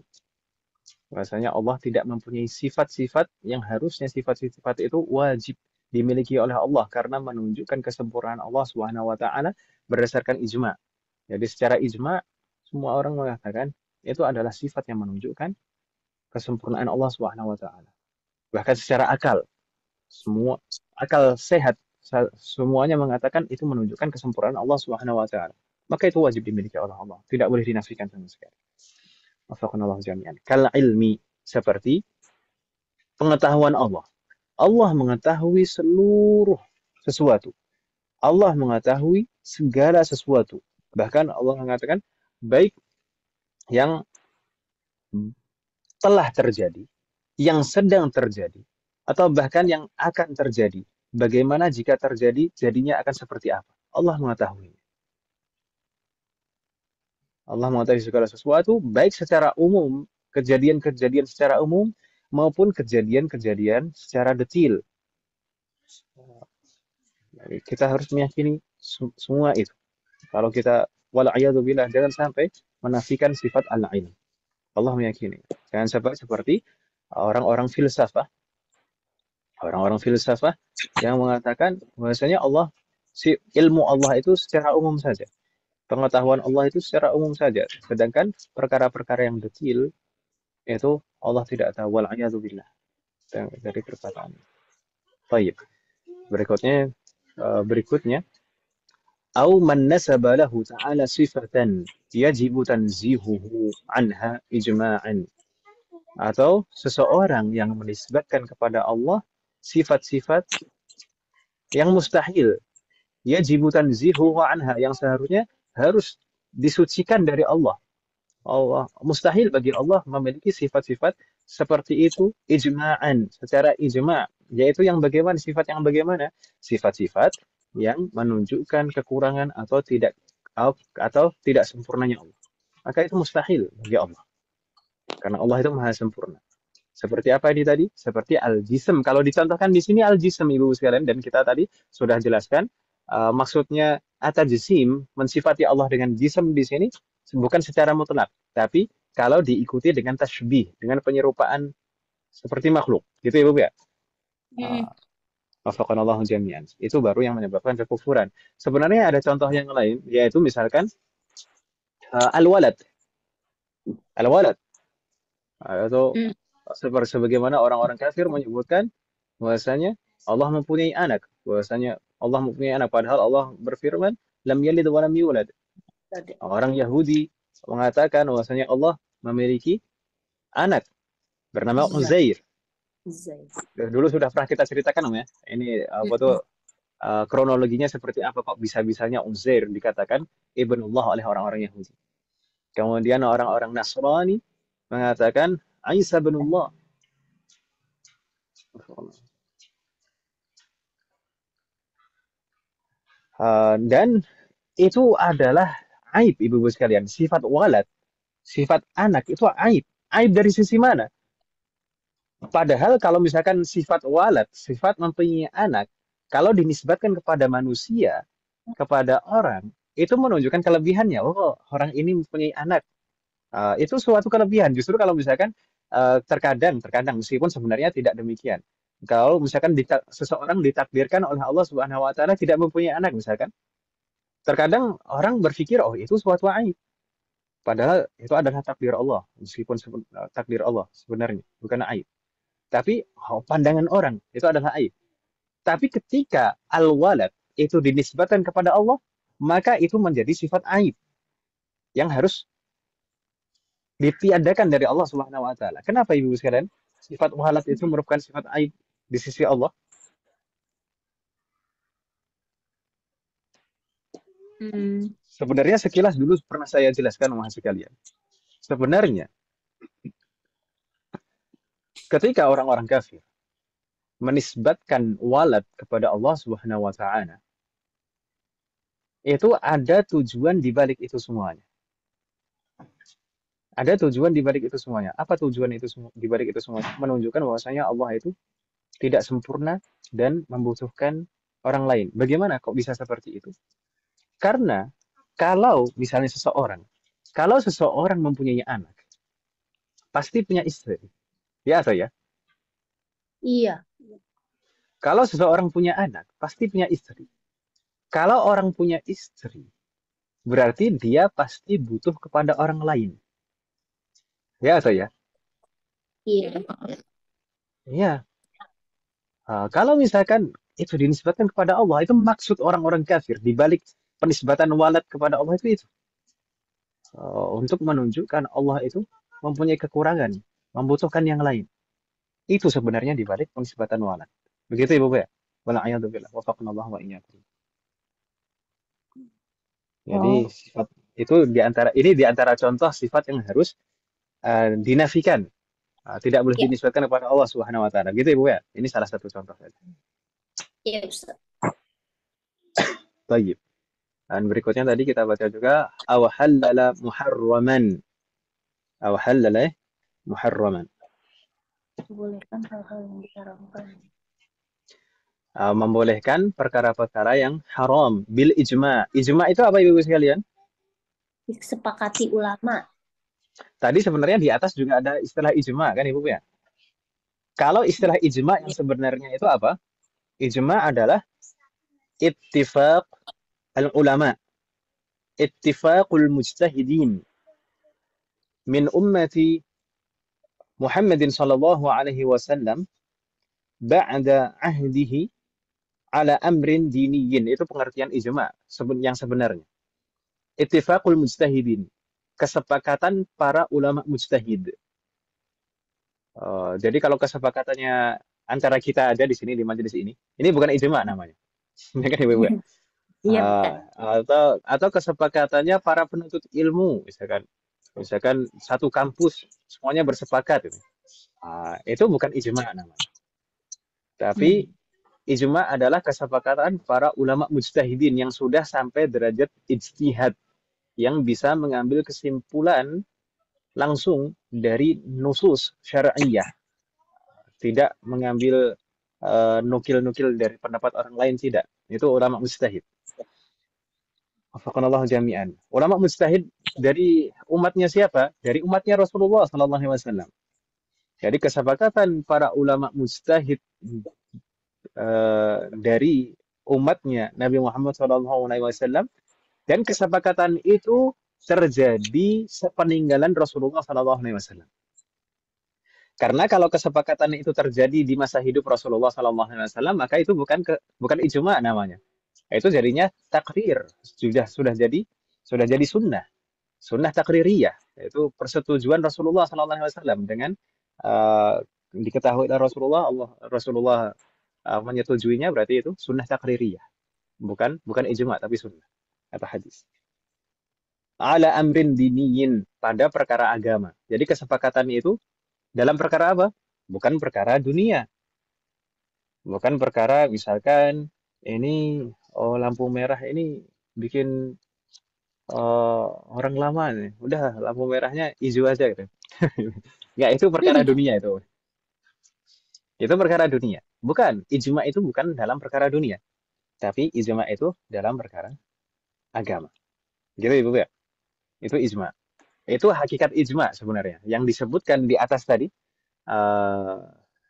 Speaker 1: bahwasanya Allah tidak mempunyai sifat-sifat yang harusnya sifat-sifat itu wajib dimiliki oleh Allah karena menunjukkan kesempurnaan Allah Subhanahu wa taala berdasarkan ijma. Jadi secara ijma semua orang mengatakan itu adalah sifat yang menunjukkan kesempurnaan Allah Subhanahu wa taala. Bahkan secara akal, semua akal sehat semuanya mengatakan itu menunjukkan kesempurnaan Allah Subhanahu wa taala. Maka itu wajib dimiliki oleh Allah, tidak boleh dinafikan sama sekali. Wafaqanallahu jami'an. Kal ilmi, seperti pengetahuan Allah. Allah mengetahui seluruh sesuatu. Allah mengetahui segala sesuatu. Bahkan Allah mengatakan baik yang telah terjadi, yang sedang terjadi, atau bahkan yang akan terjadi. Bagaimana jika terjadi, jadinya akan seperti apa? Allah mengetahui. Allah mengetahui segala sesuatu, baik secara umum, kejadian-kejadian secara umum, maupun kejadian-kejadian secara detil. Jadi kita harus meyakini semua itu. Kalau kita, wala'iyadzubillah, jangan sampai menafikan sifat al-ilm. Allah meyakini. Jangan sampai seperti orang-orang filsafah. Orang-orang filsafah yang mengatakan bahwasanya Allah, ilmu Allah itu secara umum saja. Pengetahuan Allah itu secara umum saja. Sedangkan perkara-perkara yang detil itu Allah tidak tahu. Wal'iyadzubillah. Dari perkataan. Baik. Berikutnya. Au man nasaba lahu ta'ala sifatan yajibu tanzihuhu anha ijma'an. Atau seseorang yang menisbatkan kepada Allah sifat-sifat yang mustahil. Yajibu tanzihuhu anha. Yang seharusnya harus disucikan dari Allah. Allah mustahil bagi Allah memiliki sifat-sifat seperti itu ijma'an, secara ijma', yaitu yang bagaimana, sifat yang bagaimana? Sifat-sifat yang menunjukkan kekurangan atau tidak sempurnanya Allah. Maka itu mustahil bagi Allah. Karena Allah itu maha sempurna. Seperti apa ini tadi? Seperti al-jism. Kalau dicontohkan di sini al-jism Ibu sekalian, dan kita tadi sudah jelaskan maksudnya at-tajsim, mensifati Allah dengan jism di sini bukan secara mutlak, tapi kalau diikuti dengan tasybih, dengan penyerupaan seperti makhluk, gitu Ibu ya. Wafaqanallahu jami'an. Itu baru yang menyebabkan kekufuran. Sebenarnya ada contoh yang lain, yaitu misalkan al-walad. Al-walad. Atau sebagaimana orang-orang kafir menyebutkan bahwasanya Allah mempunyai anak, padahal Allah berfirman lam yalid wa lam yulad. Orang Yahudi mengatakan bahwasanya Allah memiliki anak bernama Uzair. Dulu sudah pernah kita ceritakan ya. Ini kronologinya seperti apa kok bisa-bisanya Uzair dikatakan ibnullah oleh orang-orang Yahudi. Kemudian orang-orang Nasrani mengatakan Isa ibnullah. Dan itu adalah aib ibu-ibu sekalian. Sifat walad, sifat anak itu aib. Aib dari sisi mana? Padahal kalau misalkan sifat walad, sifat mempunyai anak, kalau dinisbatkan kepada manusia, kepada orang, itu menunjukkan kelebihannya. Oh, orang ini mempunyai anak. Itu suatu kelebihan. Justru kalau misalkan terkadang meskipun sebenarnya tidak demikian. Kalau misalkan seseorang ditakdirkan oleh Allah Subhanahu wa taala tidak mempunyai anak misalkan, terkadang orang berpikir oh itu suatu aib. Padahal itu adalah takdir Allah, meskipun takdir Allah sebenarnya bukan aib. Tapi pandangan orang itu adalah aib. Tapi ketika al-walad itu dinisbatkan kepada Allah, maka itu menjadi sifat aib yang harus ditiadakan dari Allah Subhanahu wa taala. Kenapa Ibu sekalian? Sifat walad itu merupakan sifat aib di sisi Allah. Sebenarnya sekilas dulu pernah saya jelaskan sama sekalian. Sebenarnya ketika orang-orang kafir menisbatkan walad kepada Allah Subhanahu wa taala, itu ada tujuan di balik itu semuanya. Ada tujuan di balik itu semuanya. Apa tujuan itu di balik itu semuanya? Menunjukkan bahwasanya Allah itu tidak sempurna dan membutuhkan orang lain. Bagaimana kok bisa seperti itu? Karena kalau misalnya kalau seseorang mempunyai anak, pasti punya istri. Ya atau ya?
Speaker 2: Iya.
Speaker 1: Kalau seseorang punya anak, pasti punya istri. Kalau orang punya istri, berarti dia pasti butuh kepada orang lain. Ya atau ya?
Speaker 2: Iya.
Speaker 1: Iya. Kalau misalkan itu dinisbatkan kepada Allah, itu maksud orang-orang kafir di balik penisbatan walad kepada Allah itu. Untuk menunjukkan Allah itu mempunyai kekurangan, membutuhkan yang lain. Itu sebenarnya di balik penisbatan walad. Begitu Ibu ya? Wala'iyadzubillah. Wafaqnallahu wa iyyakum. Jadi sifat itu di antara contoh sifat yang harus dinafikan. Tidak boleh
Speaker 2: Ya.
Speaker 1: dinisbatkan kepada Allah Subhanahu wa taala. Gitu Ibu ya. Ini salah satu contoh saja.
Speaker 2: Iya, Ustaz.
Speaker 1: Baik. Dan berikutnya tadi kita baca juga aw halala muharraman. Aw halala muharraman.
Speaker 2: Bolehkan hal-hal yang diharamkan.
Speaker 1: Membolehkan perkara-perkara yang haram bil ijma. Ijma itu apa Ibu sekalian?
Speaker 2: Disepakati ulama.
Speaker 1: Tadi sebenarnya di atas juga ada istilah ijma kan Ibu ya? Kalau istilah ijma yang sebenarnya itu apa? Ijma adalah ittifaq al-ulama, ittifaqul mujtahidin min ummati Muhammadin sallallahu alaihi wasallam ba'da ahdihi ala amrin diniyin. Itu pengertian ijma yang sebenarnya. Ittifaqul mujtahidin, kesepakatan para ulama mujtahid. Jadi kalau kesepakatannya antara kita aja di sini di majelis ini bukan ijma namanya. Ini kan Ibu ya?
Speaker 2: Iya, bukan.
Speaker 1: Atau kesepakatannya para penuntut ilmu, misalkan satu kampus semuanya bersepakat gitu. Itu bukan ijma namanya. Tapi ijma adalah kesepakatan para ulama mujtahidin yang sudah sampai derajat ijtihad, yang bisa mengambil kesimpulan langsung dari nusus syar'iyah, tidak mengambil nukil-nukil dari pendapat orang lain, tidak. Itu ulama mujtahid. Wafaqanallahu jami'an. Ulama mujtahid dari umatnya siapa? Dari umatnya Rasulullah sallallahu alaihi wasallam. Jadi kesepakatan para ulama mujtahid dari umatnya Nabi Muhammad sallallahu alaihi wasallam, dan kesepakatan itu terjadi sepeninggalan Rasulullah sallallahu alaihi wasallam. Karena kalau kesepakatan itu terjadi di masa hidup Rasulullah sallallahu alaihi wasallam, maka itu bukan ijma namanya. Itu jadinya takrir, sudah jadi sunnah takririyah, yaitu persetujuan Rasulullah sallallahu alaihi wasallam dengan diketahui oleh Rasulullah menyetujuinya, berarti itu sunnah takririyah, bukan ijma tapi sunnah atau hadis. Ala amrin diniyin, pada perkara agama. Jadi kesepakatan itu dalam perkara apa? Bukan perkara dunia. Bukan perkara misalkan ini lampu merah ini bikin orang lama nih. Udah lampu merahnya hijau aja gitu. Ya itu perkara dunia itu. Itu perkara dunia. Bukan, ijma itu bukan dalam perkara dunia. Tapi ijma itu dalam perkara agama. Gitu Ibu ya? Itu ijma. Itu hakikat ijma sebenarnya. Yang disebutkan di atas tadi,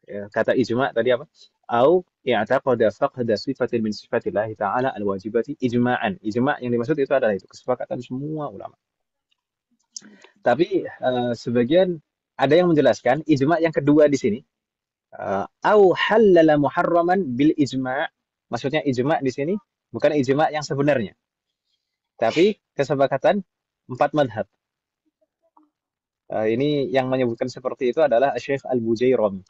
Speaker 1: kata ijma tadi apa? Au i'taqada faqda sifatin min sifatillah ta'ala al-wajibati ijma'an. Ijma' yang dimaksud itu adalah itu kesepakatan semua ulama. Tapi sebagian ada yang menjelaskan ijma' yang kedua di sini au halala muharraman bil ijma'. Maksudnya ijma' di sini bukan ijma' yang sebenarnya, tapi kesepakatan 4 madhab. Ini yang menyebutkan seperti itu adalah Syekh Al-Bujairami.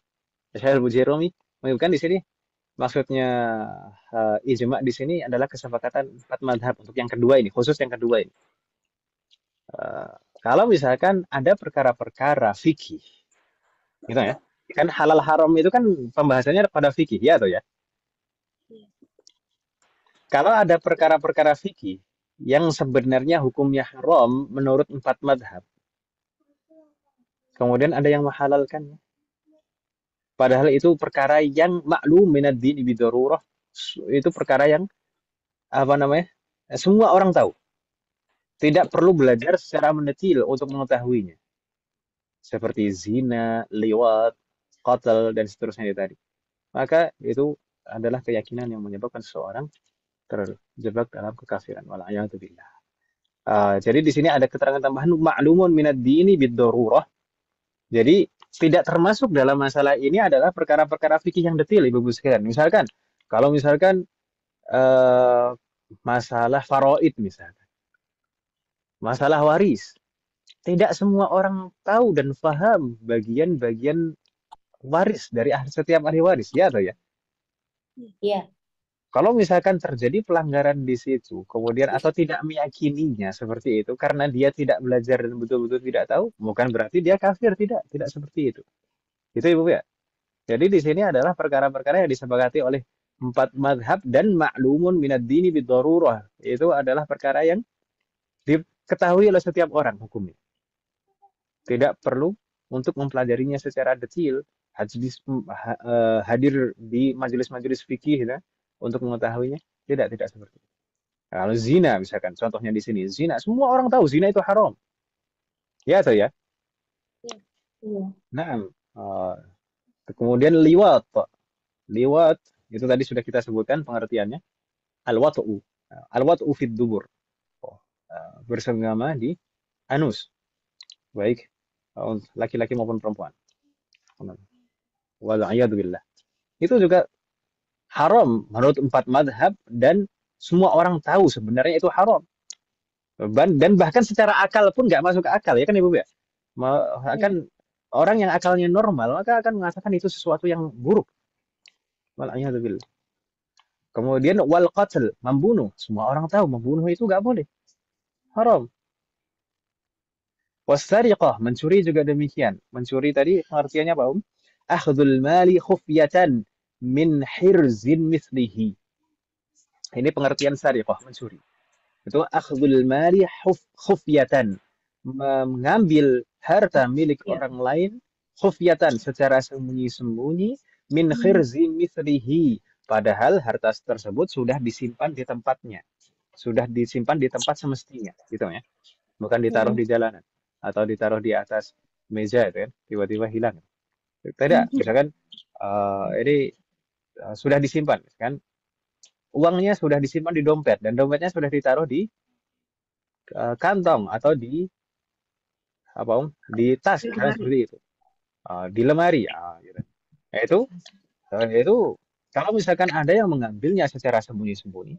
Speaker 1: Syekh Al-Bujairami menyebutkan di sini maksudnya ijma' di sini adalah kesepakatan 4 madhab untuk yang kedua ini, khusus yang kedua ini. Kalau misalkan ada perkara-perkara fikih, gitu ya, kan halal haram itu kan pembahasannya pada fikih, ya atau ya? Kalau ada perkara-perkara fikih yang sebenarnya hukumnya haram menurut 4 madhab, kemudian ada yang menghalalkannya. Padahal itu perkara yang maklum minad dini bidarurah. Itu perkara yang apa namanya? Semua orang tahu. Tidak perlu belajar secara mendetil untuk mengetahuinya. Seperti zina, liwat, qatl dan seterusnya tadi. Maka itu adalah keyakinan yang menyebabkan seseorang terjebak dalam kekafiran. Wala'iyatubillah. Jadi di sini ada keterangan tambahan ma'lumun minad dini bidarurah. Jadi tidak termasuk dalam masalah ini adalah perkara-perkara fikih yang detail, Ibu sekalian. Misalkan, kalau misalkan masalah faraid misalkan, masalah waris, tidak semua orang tahu dan paham bagian-bagian waris dari setiap ahli waris, ya atau ya?
Speaker 6: Iya.
Speaker 1: Kalau misalkan terjadi pelanggaran di situ, kemudian atau tidak meyakininya seperti itu, karena dia tidak belajar dan betul-betul tidak tahu, bukan berarti dia kafir, tidak seperti itu. Itu Ibu ya. Jadi di sini adalah perkara-perkara yang disepakati oleh 4 madhab dan ma'lumun minad dini bidarurah. Itu adalah perkara yang diketahui oleh setiap orang hukumnya. Tidak perlu untuk mempelajarinya secara detail, hadir di majelis-majelis fikih ya, untuk mengetahuinya. Tidak seperti itu. Kalau zina misalkan, contohnya di sini, zina, semua orang tahu zina itu haram. Ya atau ya?
Speaker 6: Iya.
Speaker 1: Nah, kemudian liwat. Liwat itu tadi sudah kita sebutkan pengertiannya. Al-wat'u. Al-wat'u fid dubur. Bersenggama di anus. Baik laki-laki maupun perempuan. Wal'iyadzubillah. Itu juga haram menurut 4 madhab dan semua orang tahu sebenarnya itu haram. Dan bahkan secara akal pun nggak masuk ke akal, ya kan Ibu ya? Akan orang yang akalnya normal maka akan mengatakan itu sesuatu yang buruk. Wal'iyadzubillah. Kemudian wal qatl, membunuh. Semua orang tahu membunuh itu nggak boleh. Haram. Wasariqah, mencuri juga demikian. Mencuri tadi pengertiannya apa, Akhdhul mali khufyatan min hirzin mithlihi. Ini pengertian sariqah, mencuri. Itu akhdhul mali khufyatan, mengambil harta milik orang lain khufyatan, secara sembunyi-sembunyi, min hirzin mithlihi, padahal harta tersebut sudah disimpan di tempatnya. Sudah disimpan di tempat semestinya, gitu ya. Bukan ditaruh di jalanan atau ditaruh di atas meja itu kan, tiba-tiba hilang. Tidak, misalkan ini sudah disimpan kan, uangnya sudah disimpan di dompet dan dompetnya sudah ditaruh di kantong atau di di tas kan, seperti itu, di lemari gitu. Itu kalau misalkan ada yang mengambilnya secara sembunyi-sembunyi,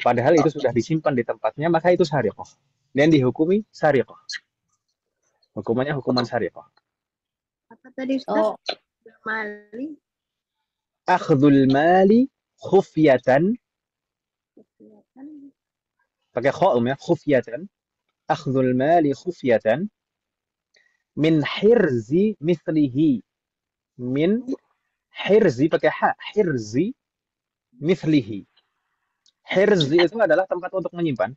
Speaker 1: padahal itu sudah disimpan di tempatnya, maka itu sariqah dan dihukumi sariqah. Hukumannya hukuman sariqah.
Speaker 3: Apa tadi Ustaz? Mali.
Speaker 1: Akhdhul mali khufyatan. Pakai kha ya, khufyatan. Akhdhul mali khufyatan min hirzi mithlihi. Min hirzi pakai ha, hirzi mithlihi. Hirzi itu adalah tempat untuk menyimpan.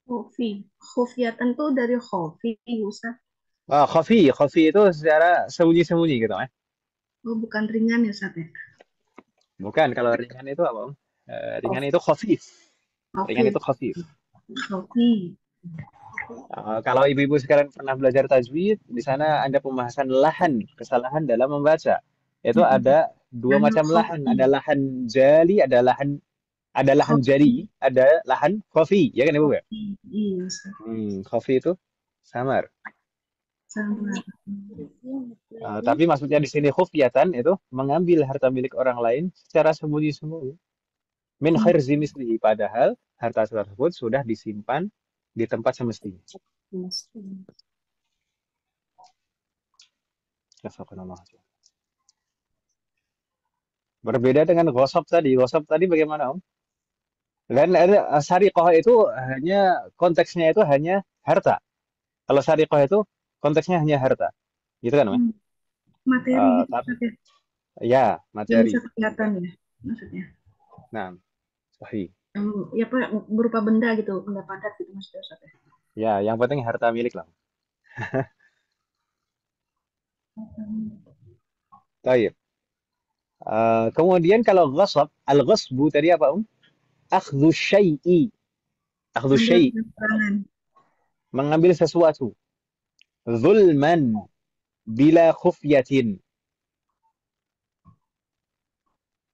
Speaker 3: Khufyatan tuh dari khofi, Ustaz.
Speaker 1: Khafi itu secara sembunyi-sembunyi gitu ya.
Speaker 3: Oh, bukan ringan ya, Ustaz ya?
Speaker 1: Bukan, kalau ringan itu apa? Ringan itu khafif. Ringan itu khafif.
Speaker 3: Khofi.
Speaker 1: Kalau ibu-ibu sekalian pernah belajar tajwid, di sana ada pembahasan lahan, kesalahan dalam membaca. Itu ada dua
Speaker 3: Dan
Speaker 1: macam lahan, ada
Speaker 3: kopi.
Speaker 1: lahan jali, ada lahan jari,
Speaker 3: Kopi.
Speaker 1: ada lahan khafi, ya kan ibu ya?
Speaker 3: Kopi. Iya, Ustaz.
Speaker 1: Khafi itu samar.
Speaker 3: Sama.
Speaker 1: Tapi maksudnya di sini khufyatan itu mengambil harta milik orang lain secara sembunyi-sembunyi. Min khirzi mislihi, padahal harta tersebut sudah disimpan di tempat semestinya. Jazakallah. Berbeda dengan gosop tadi. Gosop tadi bagaimana, Om? Dan sariqah itu hanya konteksnya itu hanya harta. Kalau sariqah itu konteksnya hanya harta. Gitu kan, Om?
Speaker 3: Materi gitu,
Speaker 1: Tapi
Speaker 3: Ustaz, ya.
Speaker 1: ya,
Speaker 3: Yang bisa
Speaker 1: materi.
Speaker 3: kelihatan ya, maksudnya.
Speaker 1: Nah, sahih.
Speaker 3: Ya apa, berupa benda gitu, benda padat gitu maksudnya, Ustaz, ya.
Speaker 1: Ya, yang penting harta milik lah. Baik. Kemudian kalau ghasab, al-ghasbu tadi apa, Om? Akhdhu syai'i. Akhdhu
Speaker 3: Ambil
Speaker 1: syai'.
Speaker 3: keterangan.
Speaker 1: Mengambil sesuatu. Zulman bila khufyatin.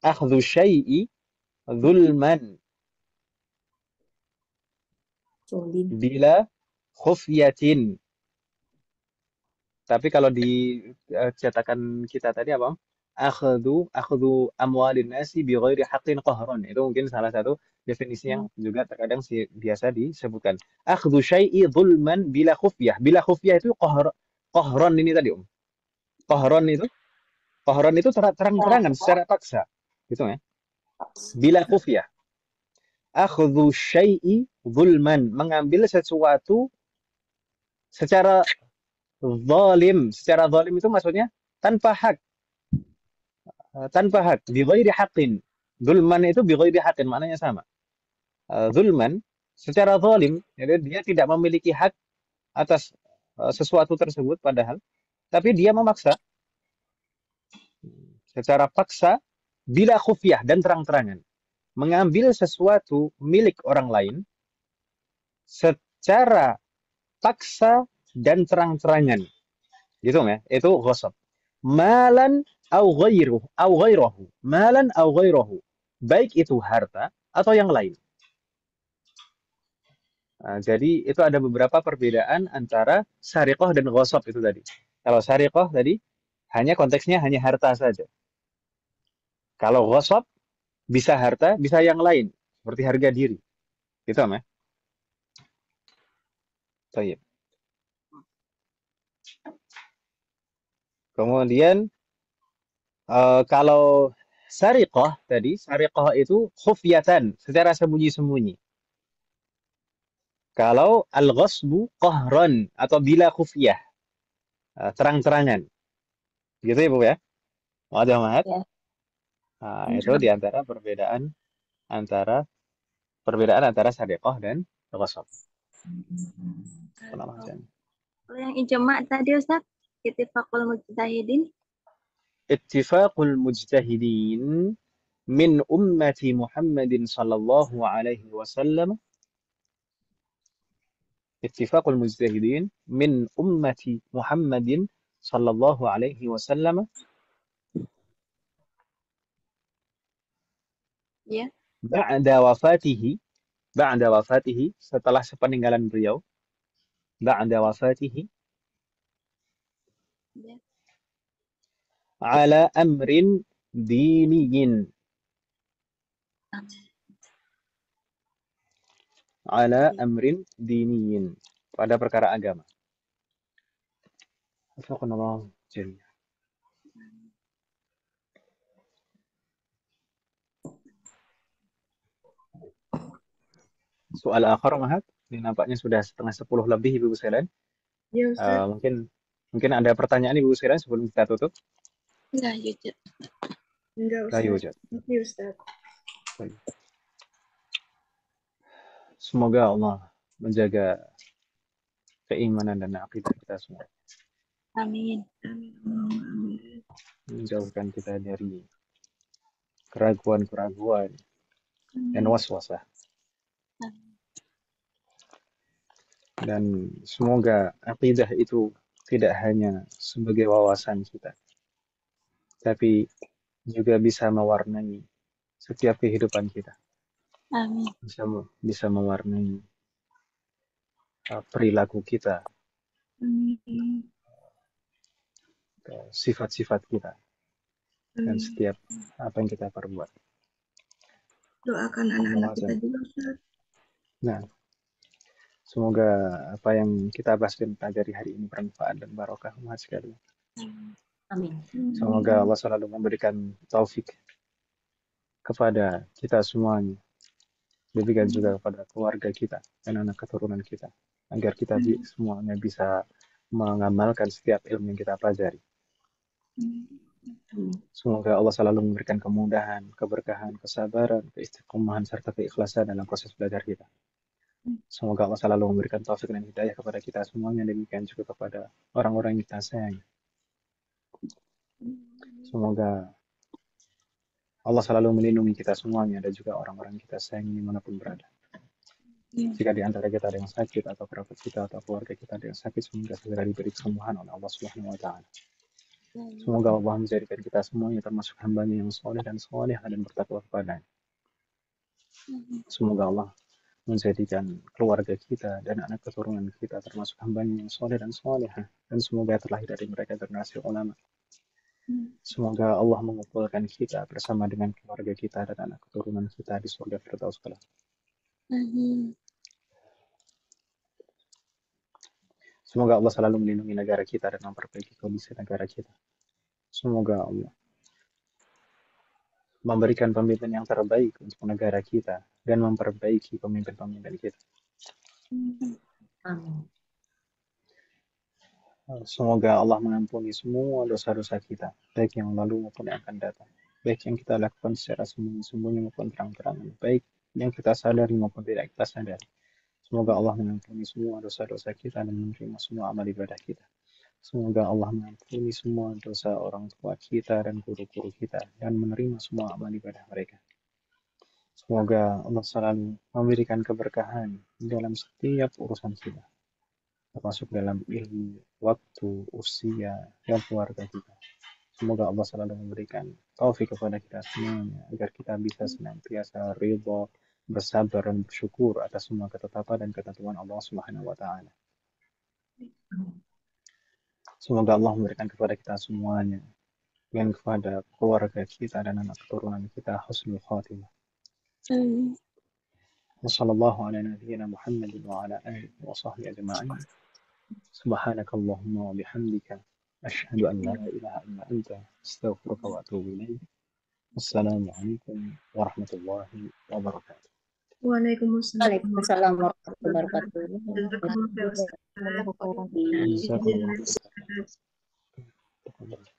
Speaker 1: Akhdhu syai'i zulman bila khufyatin. Tapi kalau di cetakan kita tadi apa? Akhdhu amwalin nasi bi ghairi haqqin qahran. Itu mungkin salah satu definisi yang juga terkadang biasa disebutkan. Akhdhu syai'i zulman bila khufyah. Bila khufyah itu qahran ini tadi, Om. Qahran itu terang-terangan secara paksa. Gitu ya. Bila khufyah. Akhdhu syai'i zulman, mengambil sesuatu secara zalim. Secara zalim itu maksudnya tanpa hak. Tanpa hak. Bi ghairi haqqin. Zulman itu bi ghairi haqqin, maknanya sama. Zulman secara zalim, jadi dia tidak memiliki hak atas sesuatu tersebut padahal, tapi dia memaksa secara paksa bila khufyah dan terang-terangan mengambil sesuatu milik orang lain secara paksa dan terang-terangan, gitu ya, itu ghasab. Malan au ghairahu, malan au ghairahu, baik itu harta atau yang lain. Jadi itu ada beberapa perbedaan antara sariqah dan ghasab itu tadi. Kalau sariqah tadi hanya konteksnya hanya harta saja. Kalau ghasab bisa harta, bisa yang lain, seperti harga diri. Gitu ya. Baik. Kemudian kalau sariqah tadi, sariqah itu khufyatan, secara sembunyi-sembunyi. Kalau al-ghasbu qahran atau bila khufyah, terang-terangan. Gitu ya, Bu ya? Wadah, Mahat?
Speaker 6: Ya.
Speaker 1: Itu di antara perbedaan antara sariqah dan ghasab.
Speaker 4: Kalau yang ijma tadi Ustaz, ittifaqul mujtahidin.
Speaker 1: Ittifaqul mujtahidin min ummati Muhammadin sallallahu alaihi wasallam. Ittifaqul mujtahidin min ummati Muhammadin sallallahu alaihi wasallam.
Speaker 4: Ya.
Speaker 1: Ba'da wafatihi, setelah sepeninggalan beliau, ba'da wafatihi,
Speaker 4: Ya.
Speaker 1: ala amrin diniyin, ala amrin diniyin, pada perkara agama. Astagfirullah. Soal akhir, Mahat. Ini nampaknya sudah setengah 10 lebih, Ibu sekalian.
Speaker 3: Ya, Ustaz.
Speaker 1: Mungkin ada pertanyaan, Ibu sekalian, sebelum kita tutup.
Speaker 4: Enggak, Yujud.
Speaker 3: Enggak, Ustaz. Oke, Ustaz.
Speaker 1: Semoga Allah menjaga keimanan dan akidah kita semua.
Speaker 4: Amin.
Speaker 1: Menjauhkan kita dari keraguan-keraguan dan waswasah. Dan semoga akidah itu tidak hanya sebagai wawasan kita, tapi juga bisa mewarnai setiap kehidupan kita.
Speaker 4: Amin.
Speaker 1: Bisa mewarnai perilaku kita, sifat-sifat kita, dan setiap apa yang kita perbuat.
Speaker 3: Doakan anak-anak kita juga, Ustaz.
Speaker 1: Nah, semoga apa yang kita bahas dan pelajari hari ini bermanfaat dan barokah umat sekalian.
Speaker 6: Amin.
Speaker 1: Semoga Allah selalu memberikan taufik kepada kita semuanya, demikian juga kepada keluarga kita dan anak keturunan kita, agar kita semuanya bisa mengamalkan setiap ilmu yang kita pelajari. Semoga Allah selalu memberikan kemudahan, keberkahan, kesabaran, keistiqomahan, serta keikhlasan dalam proses belajar kita. Semoga Allah selalu memberikan taufik dan hidayah kepada kita semuanya, demikian juga kepada orang-orang yang kita sayangi. Semoga Allah selalu melindungi kita semuanya dan juga orang-orang yang kita sayangi dimanapun berada. Jika di antara kita ada yang sakit atau kerabat kita atau keluarga kita ada yang sakit, semoga segera diberi kesembuhan oleh Allah Subhanahu wa Ta'ala. Semoga Allah menjadikan kita semuanya termasuk hambanya yang soleh dan soleh dan bertakwa kepadanya. Semoga Allah menjadikan keluarga kita dan anak keturunan kita termasuk hambanya yang soleh dan solehah, dan semoga terlahir dari mereka generasi ulama. Semoga Allah mengumpulkan kita bersama dengan keluarga kita dan anak keturunan kita di surga Firdaus kelak. Semoga Allah selalu melindungi negara kita dan memperbaiki kondisi negara kita. Semoga Allah memberikan pemimpin yang terbaik untuk negara kita dan memperbaiki pemimpin-pemimpin kita.
Speaker 6: Amin.
Speaker 1: Semoga Allah mengampuni semua dosa-dosa kita, baik yang lalu maupun yang akan datang, baik yang kita lakukan secara sembunyi-sembunyi maupun terang-terangan, baik yang kita sadari maupun tidak kita sadari. Semoga Allah mengampuni semua dosa-dosa kita dan menerima semua amal ibadah kita. Semoga Allah mengampuni semua dosa orang tua kita dan guru-guru kita dan menerima semua amal ibadah mereka. Semoga Allah selalu memberikan keberkahan dalam setiap urusan kita, termasuk dalam ilmu, waktu, usia, dan keluarga kita. Semoga Allah selalu memberikan taufik kepada kita semuanya agar kita bisa senantiasa ridha, bersabar dan bersyukur atas semua ketetapan dan ketentuan Allah Subhanahu wa Ta'ala. Semoga Allah memberikan kepada kita semuanya dan kepada keluarga kita dan anak keturunan kita husnul khatimah. Wassallallahu ala nabiyyina Muhammadin wa ala alihi wa sahbihi ajma'in. Subhanakallahumma wa bihamdika asyhadu an la ilaha illa anta astaghfiruka wa atubu ilaik. Wassalamualaikum warahmatullahi wabarakatuh.
Speaker 3: Waalaikumsalam.
Speaker 6: Waalaikumsalam warahmatullahi wabarakatuh.
Speaker 3: Jazakumullah khairan, Ustaz.
Speaker 1: Jazakumullah khairan.
Speaker 3: Izin, Ustaz.
Speaker 1: Jazakumullah.